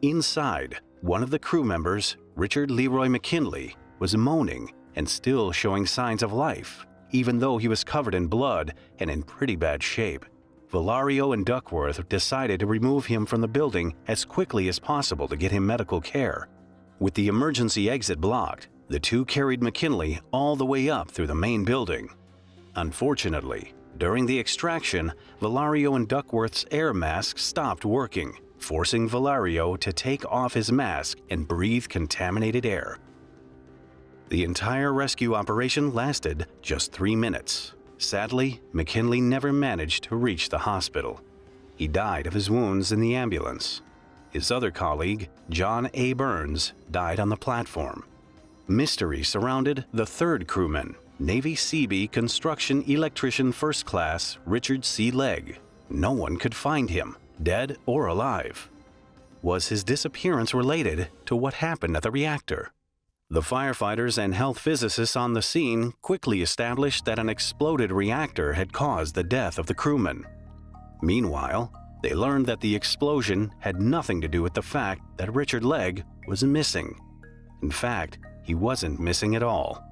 Inside, one of the crew members, Richard Leroy McKinley, was moaning and still showing signs of life, even though he was covered in blood and in pretty bad shape. Valerio and Duckworth decided to remove him from the building as quickly as possible to get him medical care. With the emergency exit blocked, the 2 carried McKinley all the way up through the main building. Unfortunately, during the extraction, Valerio and Duckworth's air masks stopped working, forcing Valerio to take off his mask and breathe contaminated air. The entire rescue operation lasted just 3 minutes. Sadly, McKinley never managed to reach the hospital. He died of his wounds in the ambulance. His other colleague, John A. Burns, died on the platform. Mystery surrounded the 3rd crewman, Navy Seabee Construction Electrician First Class Richard C. Legg. No one could find him, dead or alive. Was his disappearance related to what happened at the reactor? The firefighters and health physicists on the scene quickly established that an exploded reactor had caused the death of the crewman. Meanwhile, they learned that the explosion had nothing to do with the fact that Richard Legg was missing. In fact, he wasn't missing at all.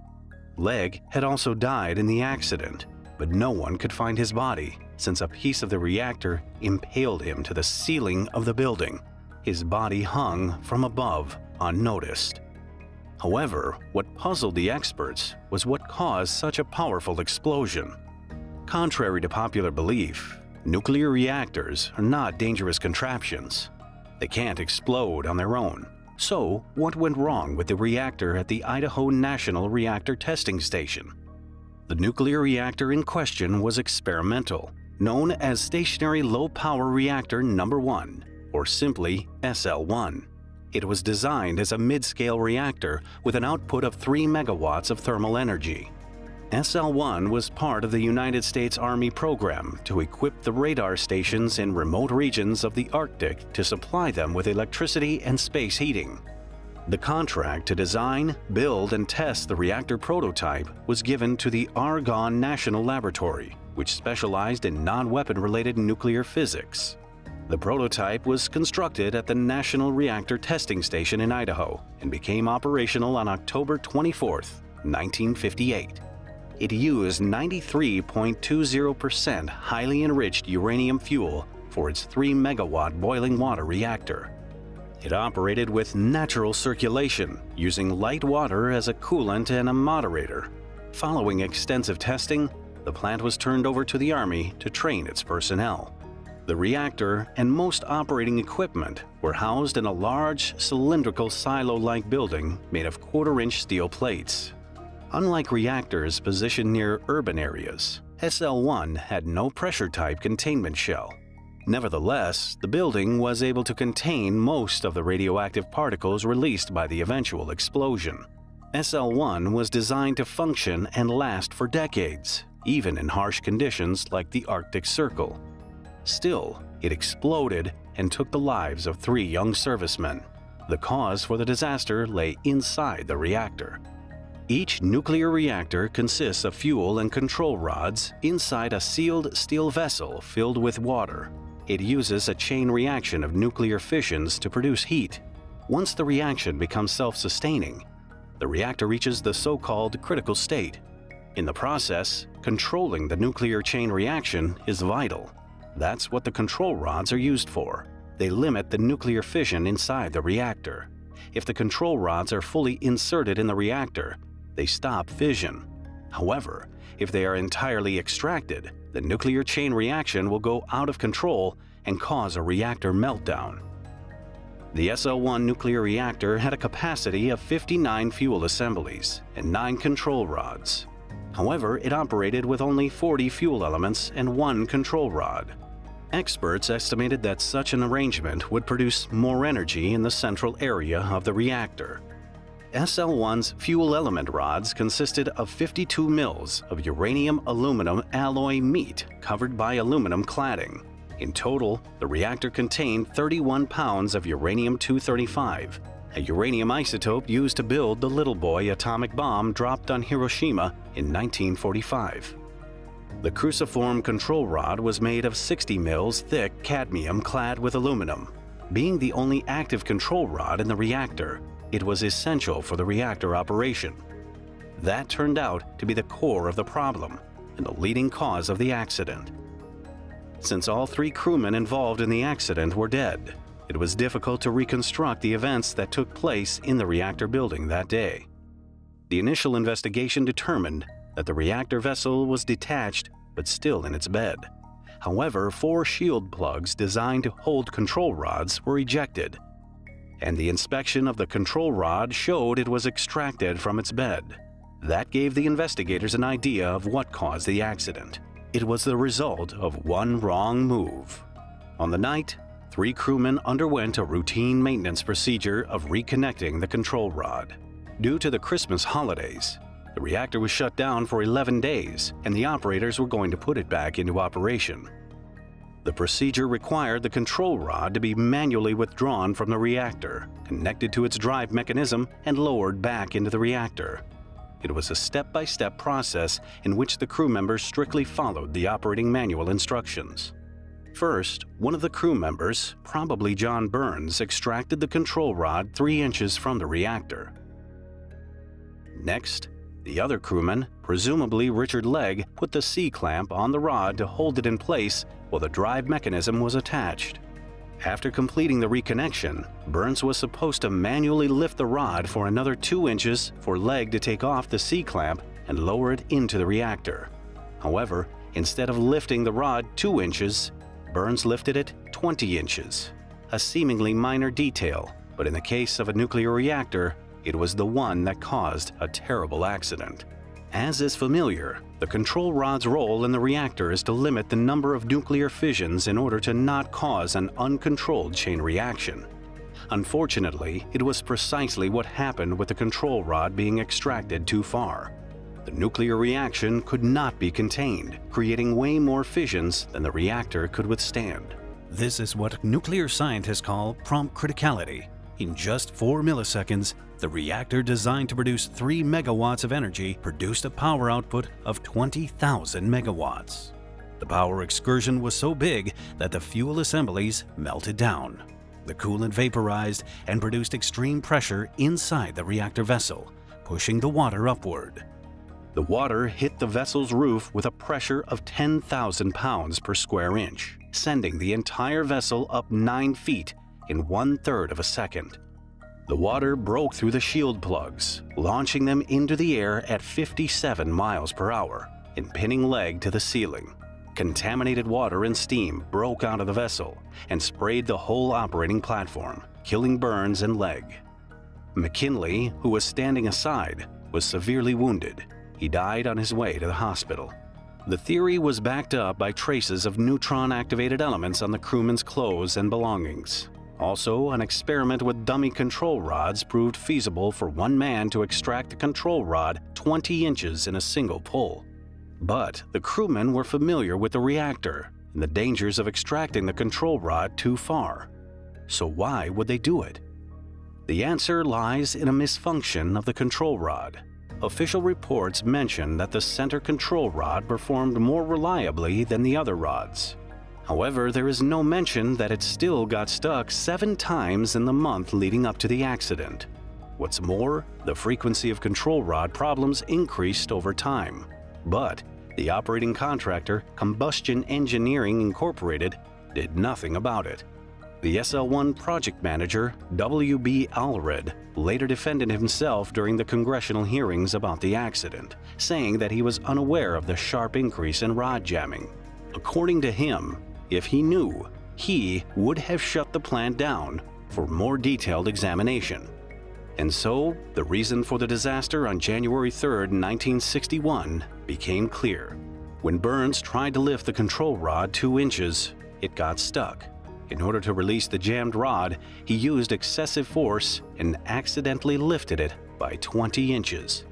Legg had also died in the accident, but no one could find his body since a piece of the reactor impaled him to the ceiling of the building. His body hung from above, unnoticed. However, what puzzled the experts was what caused such a powerful explosion. Contrary to popular belief, nuclear reactors are not dangerous contraptions. They can't explode on their own, So, what went wrong with the reactor at the Idaho National Reactor Testing Station? The nuclear reactor in question was experimental, known as Stationary Low Power Reactor Number 1, or simply SL1. It was designed as a mid-scale reactor with an output of 3 megawatts of thermal energy. SL1 was part of the United States Army program to equip the radar stations in remote regions of the Arctic to supply them with electricity and space heating. The contract to design, build, and test the reactor prototype was given to the Argonne National Laboratory, which specialized in non-weapon-related nuclear physics. The prototype was constructed at the National Reactor Testing Station in Idaho and became operational on October 24, 1958. It used 93.20% highly enriched uranium fuel for its 3-megawatt boiling water reactor. It operated with natural circulation, using light water as a coolant and a moderator. Following extensive testing, the plant was turned over to the Army to train its personnel. The reactor and most operating equipment were housed in a large, cylindrical silo-like building made of quarter-inch steel plates. Unlike reactors positioned near urban areas, SL1 had no pressure-type containment shell. Nevertheless, the building was able to contain most of the radioactive particles released by the eventual explosion. SL1 was designed to function and last for decades, even in harsh conditions like the Arctic Circle. Still, it exploded and took the lives of 3 young servicemen. The cause for the disaster lay inside the reactor. Each nuclear reactor consists of fuel and control rods inside a sealed steel vessel filled with water. It uses a chain reaction of nuclear fissions to produce heat. Once the reaction becomes self-sustaining, the reactor reaches the so-called critical state. In the process, controlling the nuclear chain reaction is vital. That's what the control rods are used for. They limit the nuclear fission inside the reactor. If the control rods are fully inserted in the reactor, they stop fission. However, if they are entirely extracted, the nuclear chain reaction will go out of control and cause a reactor meltdown. The SL1 nuclear reactor had a capacity of 59 fuel assemblies and 9 control rods. However, it operated with only 40 fuel elements and 1 control rod. Experts estimated that such an arrangement would produce more energy in the central area of the reactor. SL1's fuel element rods consisted of 52 mils of uranium-aluminum alloy meat covered by aluminum cladding. In total, the reactor contained 31 pounds of uranium-235, a uranium isotope used to build the Little Boy atomic bomb dropped on Hiroshima in 1945. The cruciform control rod was made of 60 mils thick cadmium clad with aluminum. Being the only active control rod in the reactor, it was essential for the reactor operation. That turned out to be the core of the problem and the leading cause of the accident. Since all 3 crewmen involved in the accident were dead, it was difficult to reconstruct the events that took place in the reactor building that day. The initial investigation determined that the reactor vessel was detached but still in its bed. However, 4 shield plugs designed to hold control rods were ejected, and the inspection of the control rod showed it was extracted from its bed. That gave the investigators an idea of what caused the accident. It was the result of one wrong move. On the night, 3 crewmen underwent a routine maintenance procedure of reconnecting the control rod. Due to the Christmas holidays, the reactor was shut down for 11 days, and the operators were going to put it back into operation. The procedure required the control rod to be manually withdrawn from the reactor, connected to its drive mechanism, and lowered back into the reactor. It was a step-by-step process in which the crew members strictly followed the operating manual instructions. First, one of the crew members, probably John Burns, extracted the control rod 3 inches from the reactor. Next, the other crewman, presumably Richard Legg, put the C-clamp on the rod to hold it in place while the drive mechanism was attached. After completing the reconnection, Burns was supposed to manually lift the rod for another 2 inches for Legg to take off the C-clamp and lower it into the reactor. However, instead of lifting the rod 2 inches, Burns lifted it 20 inches. A seemingly minor detail, but in the case of a nuclear reactor, it was the one that caused a terrible accident. As is familiar, the control rod's role in the reactor is to limit the number of nuclear fissions in order to not cause an uncontrolled chain reaction. Unfortunately, it was precisely what happened with the control rod being extracted too far. The nuclear reaction could not be contained, creating way more fissions than the reactor could withstand. This is what nuclear scientists call prompt criticality. In just 4 milliseconds, the reactor designed to produce 3 megawatts of energy produced a power output of 20,000 megawatts. The power excursion was so big that the fuel assemblies melted down. The coolant vaporized and produced extreme pressure inside the reactor vessel, pushing the water upward. The water hit the vessel's roof with a pressure of 10,000 pounds per square inch, sending the entire vessel up 9 feet in 1/3 of a second. The water broke through the shield plugs, launching them into the air at 57 miles per hour, impinning leg to the ceiling. Contaminated water and steam broke out of the vessel and sprayed the whole operating platform, killing Burns and Legg. McKinley, who was standing aside, was severely wounded. He died on his way to the hospital. The theory was backed up by traces of neutron-activated elements on the crewmen's clothes and belongings. Also, an experiment with dummy control rods proved feasible for one man to extract the control rod 20 inches in a single pull. But the crewmen were familiar with the reactor and the dangers of extracting the control rod too far. So why would they do it? The answer lies in a misfunction of the control rod. Official reports mention that the center control rod performed more reliably than the other rods. However, there is no mention that it still got stuck 7 times in the month leading up to the accident. What's more, the frequency of control rod problems increased over time. But the operating contractor, Combustion Engineering Incorporated, did nothing about it. The SL-1 project manager, W.B. Allred, later defended himself during the congressional hearings about the accident, saying that he was unaware of the sharp increase in rod jamming. According to him, if he knew, he would have shut the plant down for more detailed examination. And so, the reason for the disaster on January 3, 1961, became clear. When Burns tried to lift the control rod 2 inches, it got stuck. In order to release the jammed rod, he used excessive force and accidentally lifted it by 20 inches.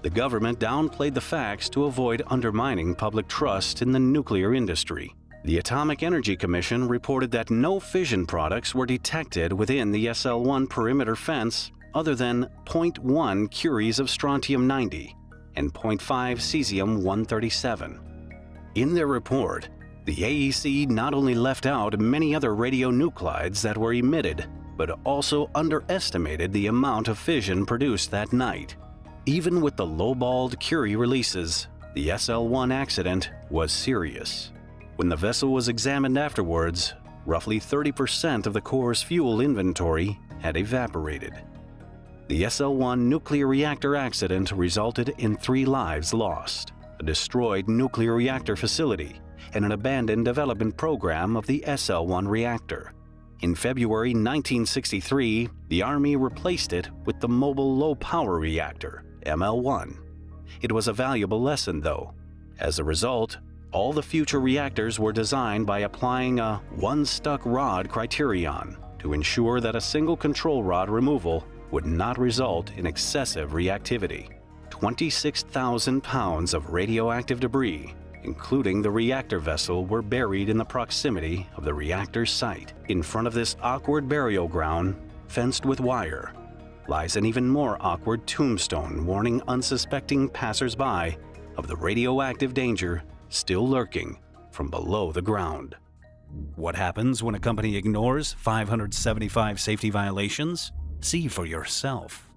The government downplayed the facts to avoid undermining public trust in the nuclear industry. The Atomic Energy Commission reported that no fission products were detected within the SL-1 perimeter fence other than 0.1 curies of strontium-90 and 0.5 cesium-137. In their report, the AEC not only left out many other radionuclides that were emitted, but also underestimated the amount of fission produced that night. Even with the lowballed Curie releases, the SL-1 accident was serious. When the vessel was examined afterwards, roughly 30% of the Corps' fuel inventory had evaporated. The SL-1 nuclear reactor accident resulted in 3 lives lost, a destroyed nuclear reactor facility, and an abandoned development program of the SL-1 reactor. In February 1963, the Army replaced it with the Mobile Low Power Reactor, ML-1. It was a valuable lesson, though. As a result, all the future reactors were designed by applying a one-stuck rod criterion to ensure that a single control rod removal would not result in excessive reactivity. 26,000 pounds of radioactive debris, including the reactor vessel, were buried in the proximity of the reactor site. In front of this awkward burial ground, fenced with wire, lies an even more awkward tombstone warning unsuspecting passers-by of the radioactive danger still lurking from below the ground. What happens when a company ignores 575 safety violations? See for yourself.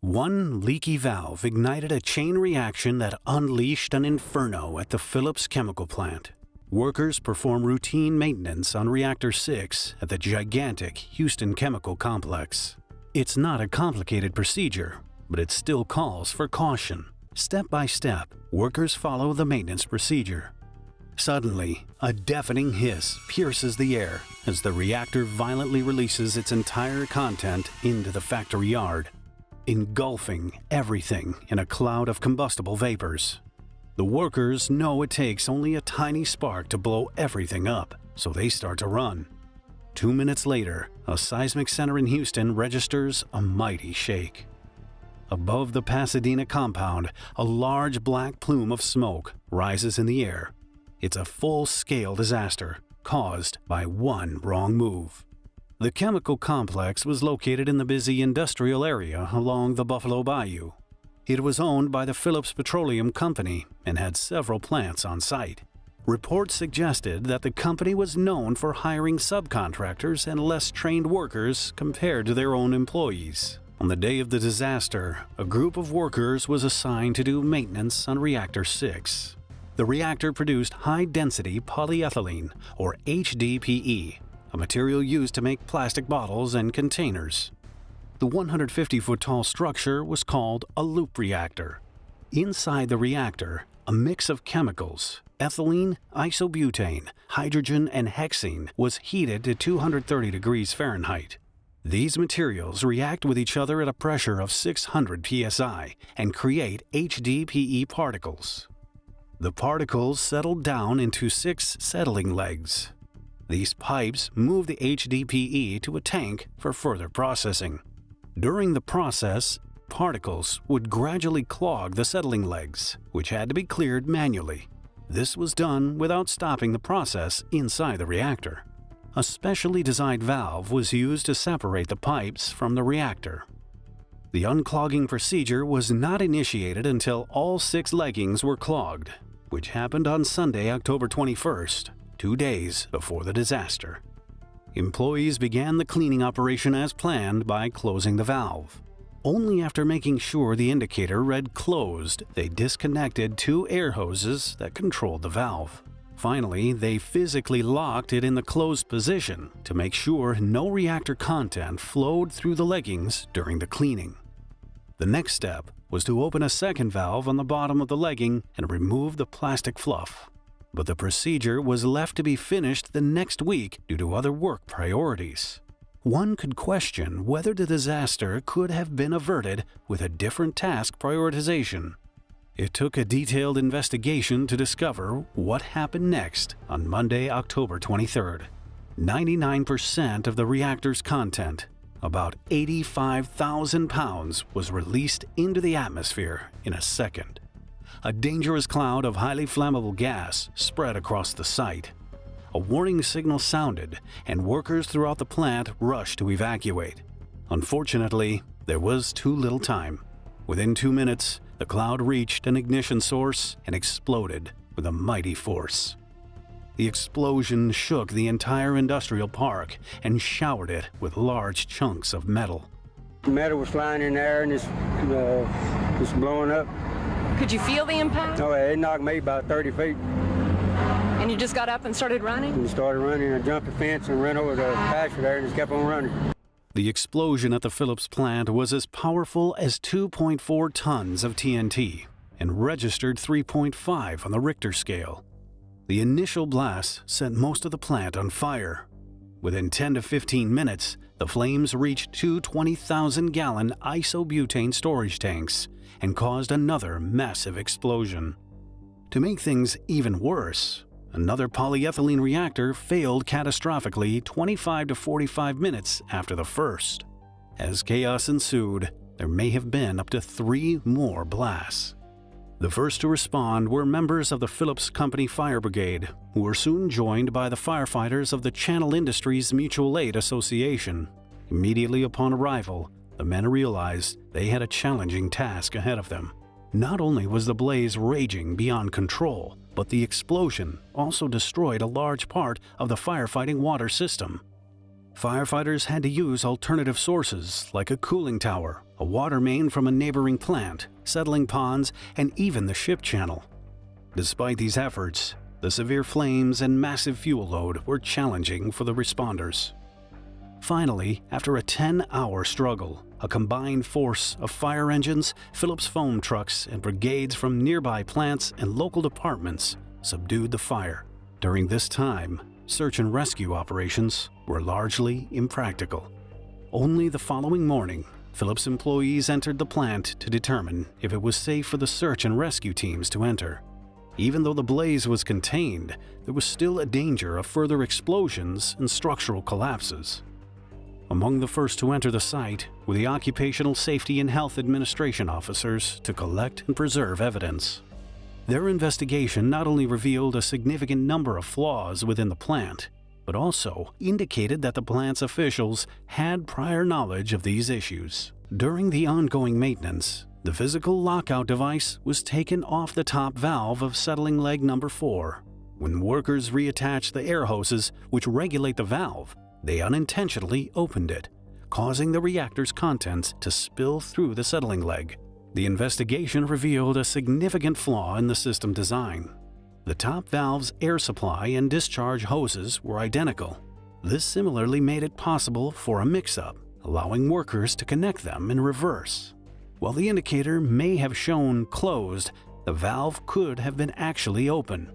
One leaky valve ignited a chain reaction that unleashed an inferno at the Phillips chemical plant. Workers perform routine maintenance on Reactor 6 at the gigantic Houston Chemical Complex. It's not a complicated procedure, but it still calls for caution. Step by step, workers follow the maintenance procedure. Suddenly, a deafening hiss pierces the air as the reactor violently releases its entire content into the factory yard, engulfing everything in a cloud of combustible vapors. The workers know it takes only a tiny spark to blow everything up, so they start to run. 2 minutes later, a seismic center in Houston registers a mighty shake. Above the Pasadena compound, a large black plume of smoke rises in the air. It's a full-scale disaster caused by one wrong move. The chemical complex was located in the busy industrial area along the Buffalo Bayou. It was owned by the Phillips Petroleum Company and had several plants on site. Reports suggested that the company was known for hiring subcontractors and less trained workers compared to their own employees. On the day of the disaster, a group of workers was assigned to do maintenance on Reactor 6. The reactor produced high-density polyethylene, or HDPE, a material used to make plastic bottles and containers. The 150-foot-tall structure was called a loop reactor. Inside the reactor, a mix of chemicals, ethylene, isobutane, hydrogen, and hexene, was heated to 230 degrees Fahrenheit. These materials react with each other at a pressure of 600 psi and create HDPE particles. The particles settle down into 6 settling legs. These pipes move the HDPE to a tank for further processing. During the process, particles would gradually clog the settling legs, which had to be cleared manually. This was done without stopping the process inside the reactor. A specially designed valve was used to separate the pipes from the reactor. The unclogging procedure was not initiated until all 6 leggings were clogged, which happened on Sunday, October 21st, 2 days before the disaster. Employees began the cleaning operation as planned by closing the valve. Only after making sure the indicator read closed, they disconnected 2 air hoses that controlled the valve. Finally, they physically locked it in the closed position to make sure no reactor content flowed through the leggings during the cleaning. The next step was to open a second valve on the bottom of the legging and remove the plastic fluff. But the procedure was left to be finished the next week due to other work priorities. One could question whether the disaster could have been averted with a different task prioritization. It took a detailed investigation to discover what happened next on Monday, October 23rd. 99% of the reactor's content, about 85,000 pounds, was released into the atmosphere in a second. A dangerous cloud of highly flammable gas spread across the site. A warning signal sounded, and workers throughout the plant rushed to evacuate. Unfortunately, there was too little time. Within 2 minutes, the cloud reached an ignition source and exploded with a mighty force. The explosion shook the entire industrial park and showered it with large chunks of metal. Metal was flying in the air and it's blowing up. Could you feel the impact? Oh, it knocked me about 30 feet. And you just got up and started running? And started running. I jumped the fence and ran over the pasture there and just kept on running. The explosion at the Phillips plant was as powerful as 2.4 tons of TNT and registered 3.5 on the Richter scale. The initial blast set most of the plant on fire. Within 10 to 15 minutes, the flames reached 2 20,000-gallon isobutane storage tanks and caused another massive explosion. To make things even worse, another polyethylene reactor failed catastrophically 25 to 45 minutes after the first. As chaos ensued, there may have been up to 3 more blasts. The first to respond were members of the Phillips Company Fire Brigade, who were soon joined by the firefighters of the Channel Industries Mutual Aid Association. Immediately upon arrival, the men realized they had a challenging task ahead of them. Not only was the blaze raging beyond control, but the explosion also destroyed a large part of the firefighting water system. Firefighters had to use alternative sources like a cooling tower, a water main from a neighboring plant, settling ponds, and even the ship channel. Despite these efforts, the severe flames and massive fuel load were challenging for the responders. Finally, after a 10-hour struggle, a combined force of fire engines, Phillips foam trucks, and brigades from nearby plants and local departments subdued the fire During this time, search and rescue operations were largely impractical. Only the following morning, Phillips employees entered the plant to determine if it was safe for the search and rescue teams to enter. Even though the blaze was contained, there was still a danger of further explosions and structural collapses. Among the first to enter the site were the Occupational Safety and Health Administration officers to collect and preserve evidence. Their investigation not only revealed a significant number of flaws within the plant, but also indicated that the plant's officials had prior knowledge of these issues. During the ongoing maintenance, the physical lockout device was taken off the top valve of settling leg number 4. When workers reattached the air hoses which regulate the valve, they unintentionally opened it, causing the reactor's contents to spill through the settling leg. The investigation revealed a significant flaw in the system design. The top valve's air supply and discharge hoses were identical. This similarly made it possible for a mix-up, allowing workers to connect them in reverse. While the indicator may have shown closed, the valve could have been actually open.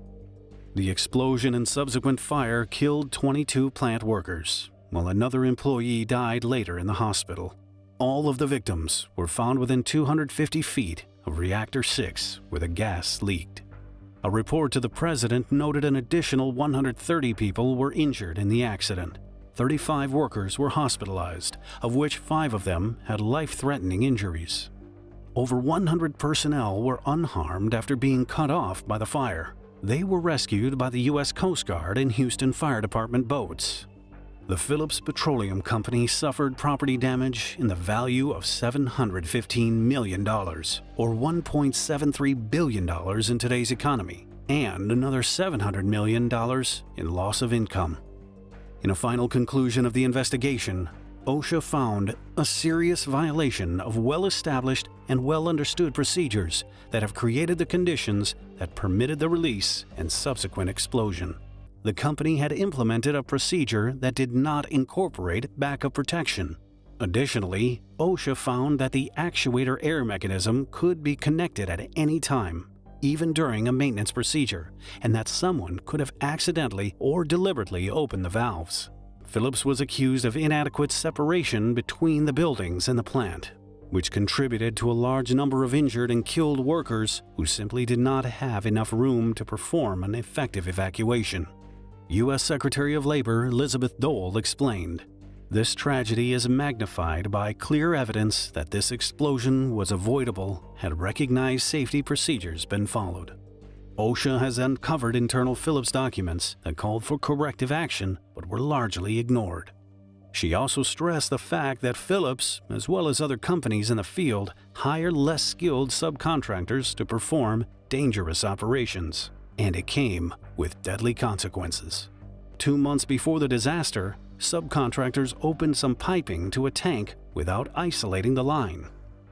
The explosion and subsequent fire killed 22 plant workers, while another employee died later in the hospital. All of the victims were found within 250 feet of Reactor 6, where the gas leaked. A report to the president noted an additional 130 people were injured in the accident. 35 workers were hospitalized, of which 5 of them had life-threatening injuries. Over 100 personnel were unharmed after being cut off by the fire. They were rescued by the U.S. Coast Guard and Houston Fire Department boats. The Phillips Petroleum Company suffered property damage in the value of $715 million, or $1.73 billion in today's economy, and another $700 million in loss of income. In a final conclusion of the investigation, OSHA found a serious violation of well-established and well-understood procedures that have created the conditions that permitted the release and subsequent explosion. The company had implemented a procedure that did not incorporate backup protection. Additionally, OSHA found that the actuator air mechanism could be connected at any time, even during a maintenance procedure, and that someone could have accidentally or deliberately opened the valves. Phillips was accused of inadequate separation between the buildings and the plant, which contributed to a large number of injured and killed workers who simply did not have enough room to perform an effective evacuation. U.S. Secretary of Labor Elizabeth Dole explained, "This tragedy is magnified by clear evidence that this explosion was avoidable had recognized safety procedures been followed." OSHA has uncovered internal Phillips documents that called for corrective action but were largely ignored. She also stressed the fact that Phillips, as well as other companies in the field, hire less skilled subcontractors to perform dangerous operations, and it came with deadly consequences. 2 months before the disaster, subcontractors opened some piping to a tank without isolating the line.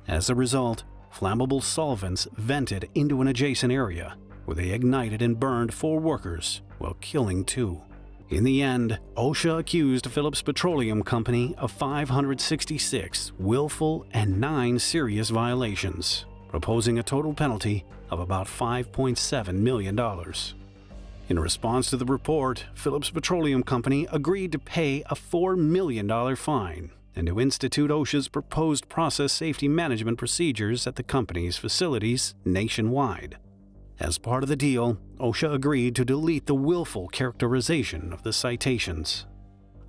As a result, flammable solvents vented into an adjacent area, where they ignited and burned 4 workers while killing 2. In the end, OSHA accused Phillips Petroleum Company of 566 willful and 9 serious violations, proposing a total penalty of about $5.7 million. In response to the report, Phillips Petroleum Company agreed to pay a $4 million fine and to institute OSHA's proposed process safety management procedures at the company's facilities nationwide. As part of the deal, OSHA agreed to delete the willful characterization of the citations.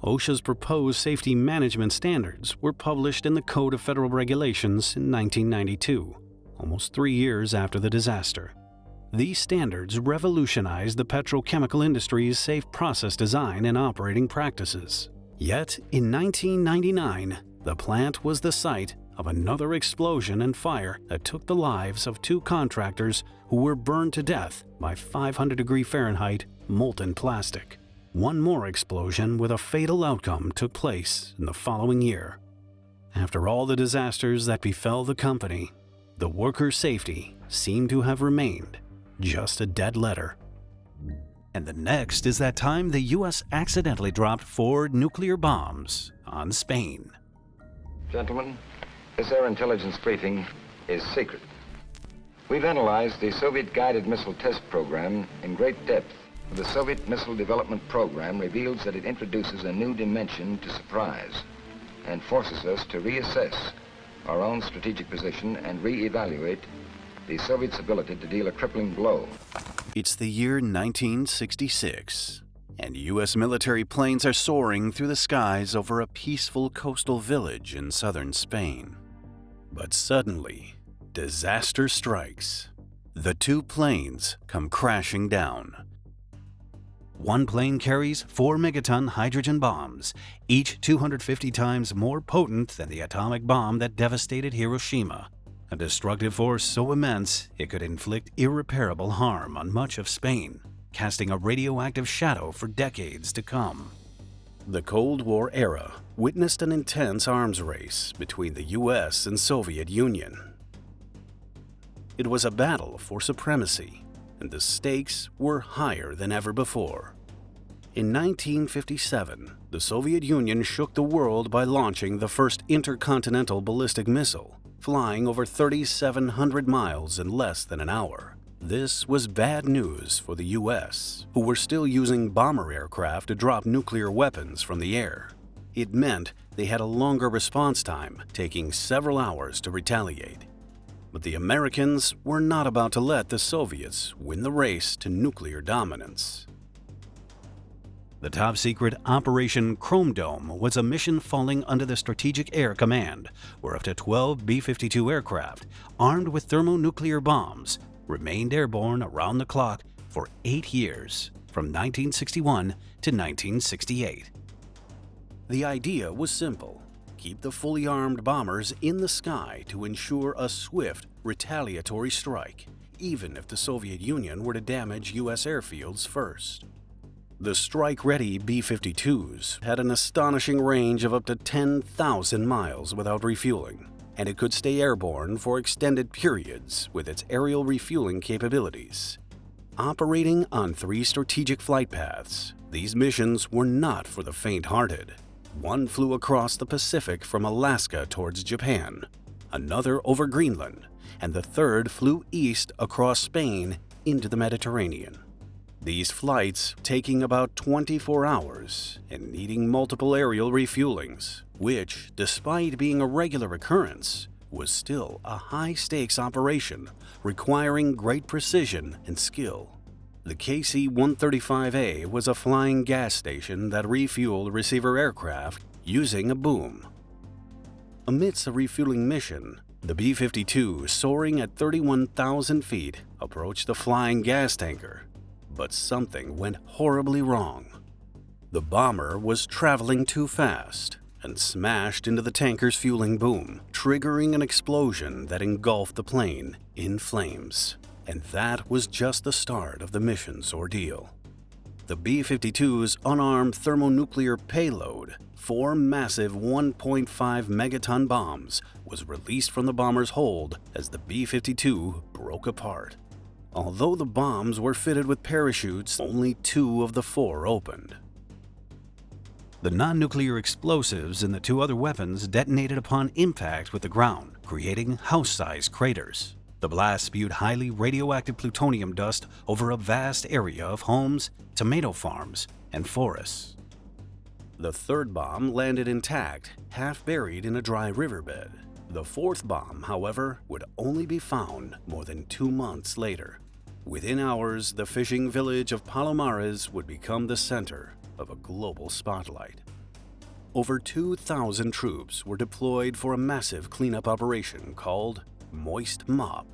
OSHA's proposed safety management standards were published in the Code of Federal Regulations in 1992, almost 3 years after the disaster. These standards revolutionized the petrochemical industry's safe process design and operating practices. Yet, in 1999, the plant was the site of another explosion and fire that took the lives of 2 contractors who were burned to death by 500-degree Fahrenheit molten plastic. One more explosion with a fatal outcome took place in the following year. After all the disasters that befell the company, the workers' safety seemed to have remained just a dead letter. And the next is that time the U.S. accidentally dropped 4 nuclear bombs on Spain. Gentlemen, this air intelligence briefing is secret. We've analyzed the Soviet guided missile test program in great depth The Soviet missile development program reveals that it introduces a new dimension to surprise and forces us to reassess our own strategic position and re-evaluate the Soviets' ability to deal a crippling blow. It's the year 1966, and U.S. military planes are soaring through the skies over a peaceful coastal village in southern Spain. But suddenly, disaster strikes. The two planes come crashing down. One plane carries 4 megaton hydrogen bombs, each 250 times more potent than the atomic bomb that devastated Hiroshima. A destructive force so immense it could inflict irreparable harm on much of Spain, casting a radioactive shadow for decades to come. The Cold War era witnessed an intense arms race between the US and Soviet Union. It was a battle for supremacy, and the stakes were higher than ever before. In 1957, the Soviet Union shook the world by launching the first intercontinental ballistic missile, flying over 3,700 miles in less than an hour. This was bad news for the US, who were still using bomber aircraft to drop nuclear weapons from the air. It meant they had a longer response time, taking several hours to retaliate. But the Americans were not about to let the Soviets win the race to nuclear dominance. The top-secret Operation Chrome Dome was a mission falling under the Strategic Air Command, where up to 12 B-52 aircraft, armed with thermonuclear bombs, remained airborne around the clock for 8 years, from 1961 to 1968. The idea was simple: keep the fully armed bombers in the sky to ensure a swift, retaliatory strike, even if the Soviet Union were to damage U.S. airfields first. The strike-ready B-52s had an astonishing range of up to 10,000 miles without refueling, and it could stay airborne for extended periods with its aerial refueling capabilities. Operating on 3 strategic flight paths, these missions were not for the faint-hearted. One flew across the Pacific from Alaska towards Japan, another over Greenland, and the third flew east across Spain into the Mediterranean. These flights taking about 24 hours and needing multiple aerial refuelings, which, despite being a regular occurrence, was still a high-stakes operation requiring great precision and skill. The KC-135A was a flying gas station that refueled receiver aircraft using a boom. Amidst a refueling mission, the B-52, soaring at 31,000 feet, approached the flying gas tanker. But something went horribly wrong. The bomber was traveling too fast and smashed into the tanker's fueling boom, triggering an explosion that engulfed the plane in flames. And that was just the start of the mission's ordeal. The B-52's unarmed thermonuclear payload, 4 massive 1.5 megaton bombs, was released from the bomber's hold as the B-52 broke apart. Although the bombs were fitted with parachutes, only 2 of the 4 opened. The non-nuclear explosives in the 2 other weapons detonated upon impact with the ground, creating house-sized craters. The blast spewed highly radioactive plutonium dust over a vast area of homes, tomato farms, and forests. The 3rd bomb landed intact, half buried in a dry riverbed. The 4th bomb, however, would only be found more than 2 months later. Within hours, the fishing village of Palomares would become the center of a global spotlight. Over 2,000 troops were deployed for a massive cleanup operation called Moist Mop.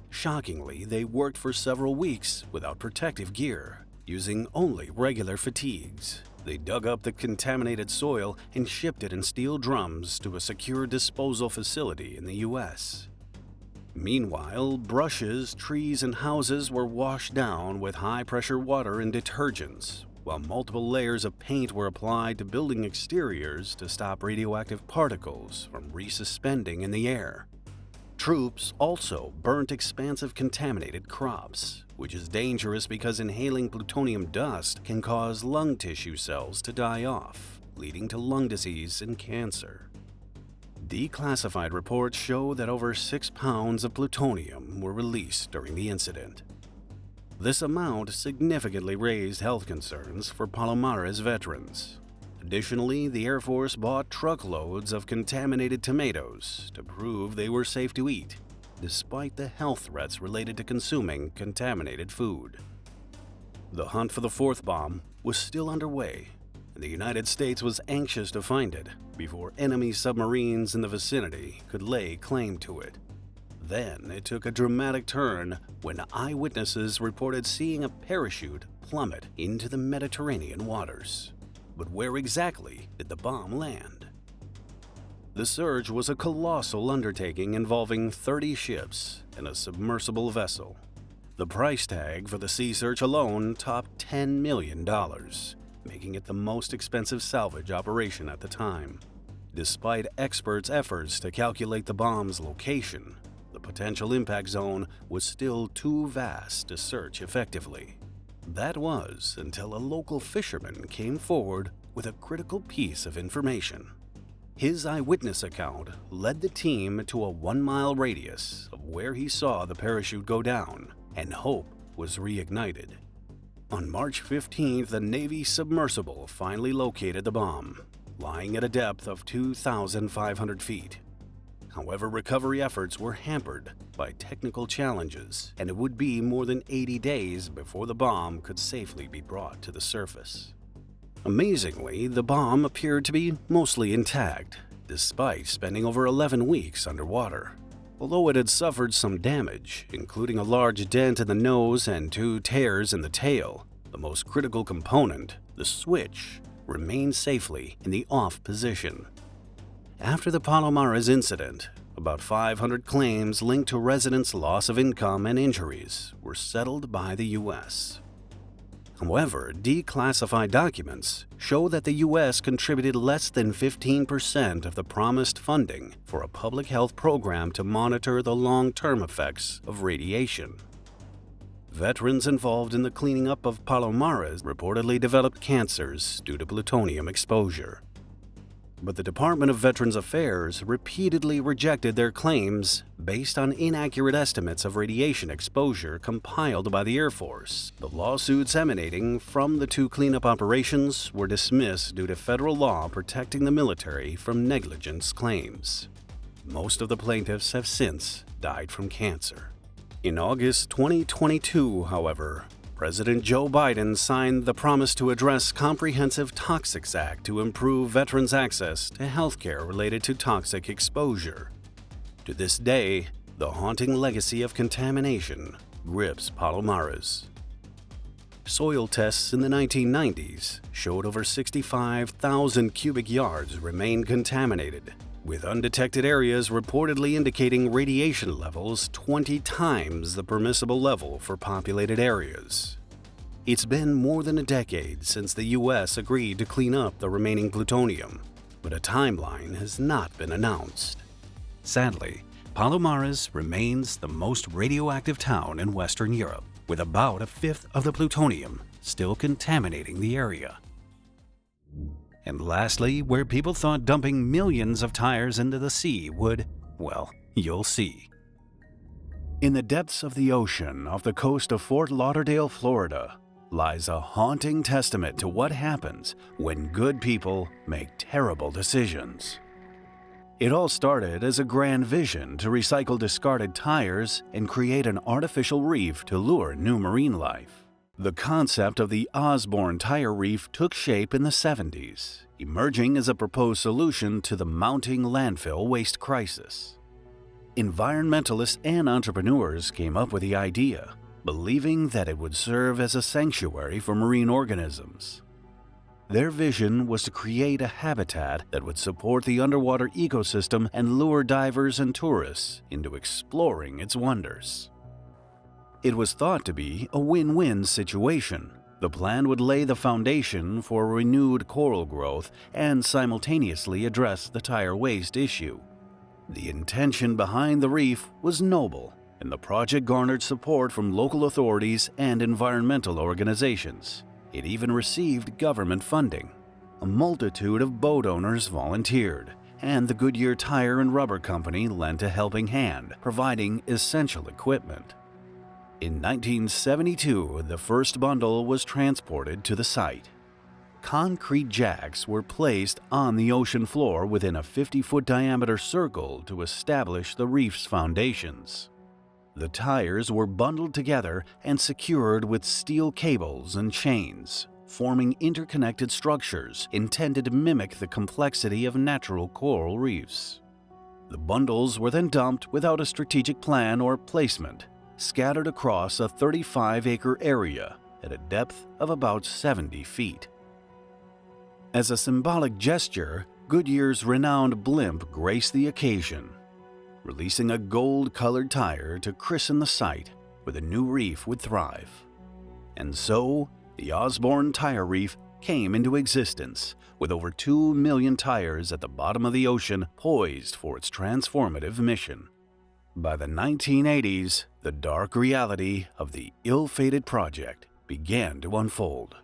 Shockingly, they worked for several weeks without protective gear, using only regular fatigues. They dug up the contaminated soil and shipped it in steel drums to a secure disposal facility in the U.S. Meanwhile, brushes, trees, and houses were washed down with high-pressure water and detergents, while multiple layers of paint were applied to building exteriors to stop radioactive particles from resuspending in the air. Troops also burnt expansive contaminated crops, which is dangerous because inhaling plutonium dust can cause lung tissue cells to die off, leading to lung disease and cancer. Declassified reports show that over 6 pounds of plutonium were released during the incident. This amount significantly raised health concerns for Palomares veterans. Additionally, the Air Force bought truckloads of contaminated tomatoes to prove they were safe to eat, despite the health threats related to consuming contaminated food. The hunt for the fourth bomb was still underway, and the United States was anxious to find it before enemy submarines in the vicinity could lay claim to it. Then it took a dramatic turn when eyewitnesses reported seeing a parachute plummet into the Mediterranean waters. But where exactly did the bomb land? The search was a colossal undertaking involving 30 ships and a submersible vessel. The price tag for the sea search alone topped $10 million, making it the most expensive salvage operation at the time. Despite experts' efforts to calculate the bomb's location, the potential impact zone was still too vast to search effectively. That was until a local fisherman came forward with a critical piece of information. His eyewitness account led the team to a 1-mile radius of where he saw the parachute go down, and hope was reignited. On March 15th, the Navy submersible finally located the bomb, lying at a depth of 2,500 feet. However, recovery efforts were hampered by technical challenges, and it would be more than 80 days before the bomb could safely be brought to the surface. Amazingly, the bomb appeared to be mostly intact, despite spending over 11 weeks underwater. Although it had suffered some damage, including a large dent in the nose and 2 tears in the tail, the most critical component, the switch, remained safely in the off position. After the Palomares incident, about 500 claims linked to residents' loss of income and injuries were settled by the U.S. However, declassified documents show that the U.S. contributed less than 15% of the promised funding for a public health program to monitor the long-term effects of radiation. Veterans involved in the cleaning up of Palomares reportedly developed cancers due to plutonium exposure. But the Department of Veterans Affairs repeatedly rejected their claims based on inaccurate estimates of radiation exposure compiled by the Air Force. The lawsuits emanating from the 2 cleanup operations were dismissed due to federal law protecting the military from negligence claims. Most of the plaintiffs have since died from cancer. In August 2022, however, President Joe Biden signed the Promise to Address Comprehensive Toxics Act to improve veterans' access to health care related to toxic exposure. To this day, the haunting legacy of contamination grips Palomares. Soil tests in the 1990s showed over 65,000 cubic yards remained contaminated, with undetected areas reportedly indicating radiation levels 20 times the permissible level for populated areas. It's been more than a decade since the U.S. agreed to clean up the remaining plutonium, but a timeline has not been announced. Sadly, Palomares remains the most radioactive town in Western Europe, with about 1/5 of the plutonium still contaminating the area. And lastly, where people thought dumping millions of tires into the sea would, well, you'll see. In the depths of the ocean off the coast of Fort Lauderdale, Florida, lies a haunting testament to what happens when good people make terrible decisions. It all started as a grand vision to recycle discarded tires and create an artificial reef to lure new marine life. The concept of the Osborne tire reef took shape in the 70s, emerging as a proposed solution to the mounting landfill waste crisis. Environmentalists and entrepreneurs came up with the idea, believing that it would serve as a sanctuary for marine organisms. Their vision was to create a habitat that would support the underwater ecosystem and lure divers and tourists into exploring its wonders. It was thought to be a win-win situation. The plan would lay the foundation for renewed coral growth and simultaneously address the tire waste issue. The intention behind the reef was noble, and the project garnered support from local authorities and environmental organizations. It even received government funding. A multitude of boat owners volunteered, and the Goodyear Tire and Rubber Company lent a helping hand, providing essential equipment. In 1972, the first bundle was transported to the site. Concrete jacks were placed on the ocean floor within a 50-foot diameter circle to establish the reef's foundations. The tires were bundled together and secured with steel cables and chains, forming interconnected structures intended to mimic the complexity of natural coral reefs. The bundles were then dumped without a strategic plan or placement, scattered across a 35-acre area at a depth of about 70 feet. As a symbolic gesture, Goodyear's renowned blimp graced the occasion, releasing a gold-colored tire to christen the site where the new reef would thrive. And so, the Osborne Tire Reef came into existence, with over 2 million tires at the bottom of the ocean poised for its transformative mission. By the 1980s, the dark reality of the ill-fated project began to unfold.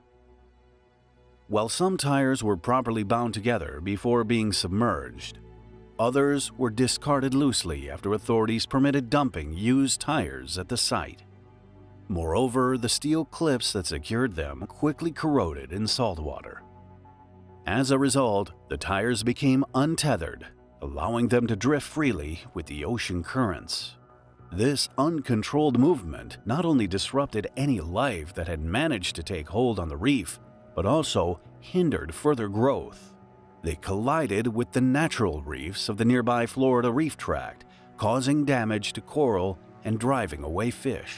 While some tires were properly bound together before being submerged, others were discarded loosely after authorities permitted dumping used tires at the site. Moreover, the steel clips that secured them quickly corroded in salt water. As a result, the tires became untethered, allowing them to drift freely with the ocean currents. This uncontrolled movement not only disrupted any life that had managed to take hold on the reef, but also hindered further growth. They collided with the natural reefs of the nearby Florida Reef Tract, causing damage to coral and driving away fish.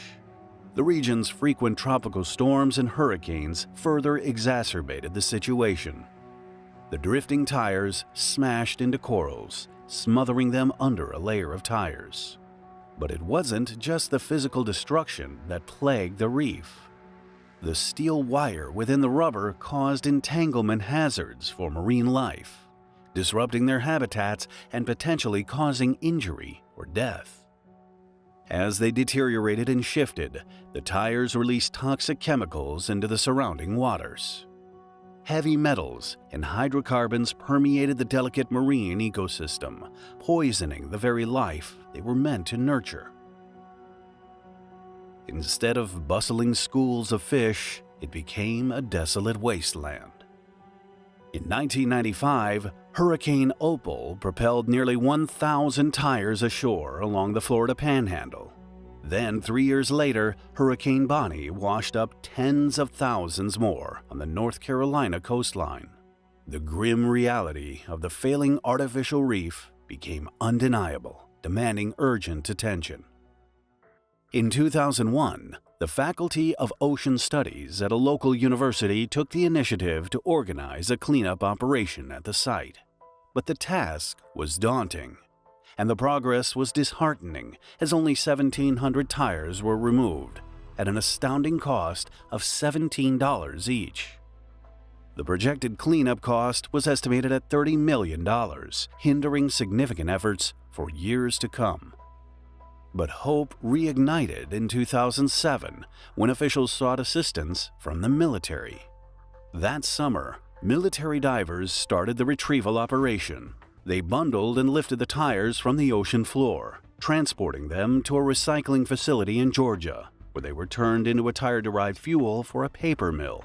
The region's frequent tropical storms and hurricanes further exacerbated the situation. The drifting tires smashed into corals, smothering them under a layer of tires. But it wasn't just the physical destruction that plagued the reef. The steel wire within the rubber caused entanglement hazards for marine life, disrupting their habitats and potentially causing injury or death. As they deteriorated and shifted, the tires released toxic chemicals into the surrounding waters. Heavy metals and hydrocarbons permeated the delicate marine ecosystem, poisoning the very life they were meant to nurture. Instead of bustling schools of fish, it became a desolate wasteland. In 1995, Hurricane Opal propelled nearly 1,000 tires ashore along the Florida Panhandle. Then, 3 years later, Hurricane Bonnie washed up tens of thousands more on the North Carolina coastline. The grim reality of the failing artificial reef became undeniable, demanding urgent attention. In 2001, the Faculty of Ocean Studies at a local university took the initiative to organize a cleanup operation at the site. But the task was daunting, and the progress was disheartening as only 1,700 tires were removed at an astounding cost of $17 each. The projected cleanup cost was estimated at $30 million, hindering significant efforts for years to come. But hope reignited in 2007 when officials sought assistance from the military. That summer, military divers started the retrieval operation. They bundled and lifted the tires from the ocean floor, transporting them to a recycling facility in Georgia, where they were turned into a tire-derived fuel for a paper mill.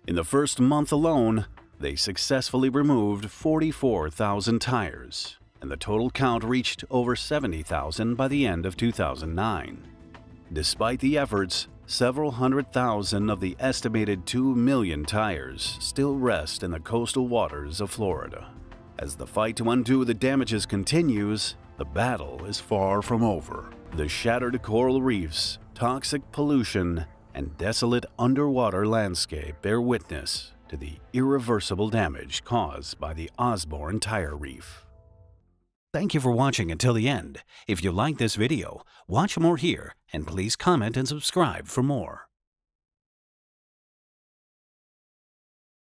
In the first month alone, they successfully removed 44,000 tires, and the total count reached over 70,000 by the end of 2009. Despite the efforts, several 100,000 of the estimated 2 million tires still rest in the coastal waters of Florida. As the fight to undo the damages continues, the battle is far from over. The shattered coral reefs, toxic pollution, and desolate underwater landscape bear witness to the irreversible damage caused by the Osborne Tire Reef. Thank you for watching until the end. If you like this video, watch more here and please comment and subscribe for more.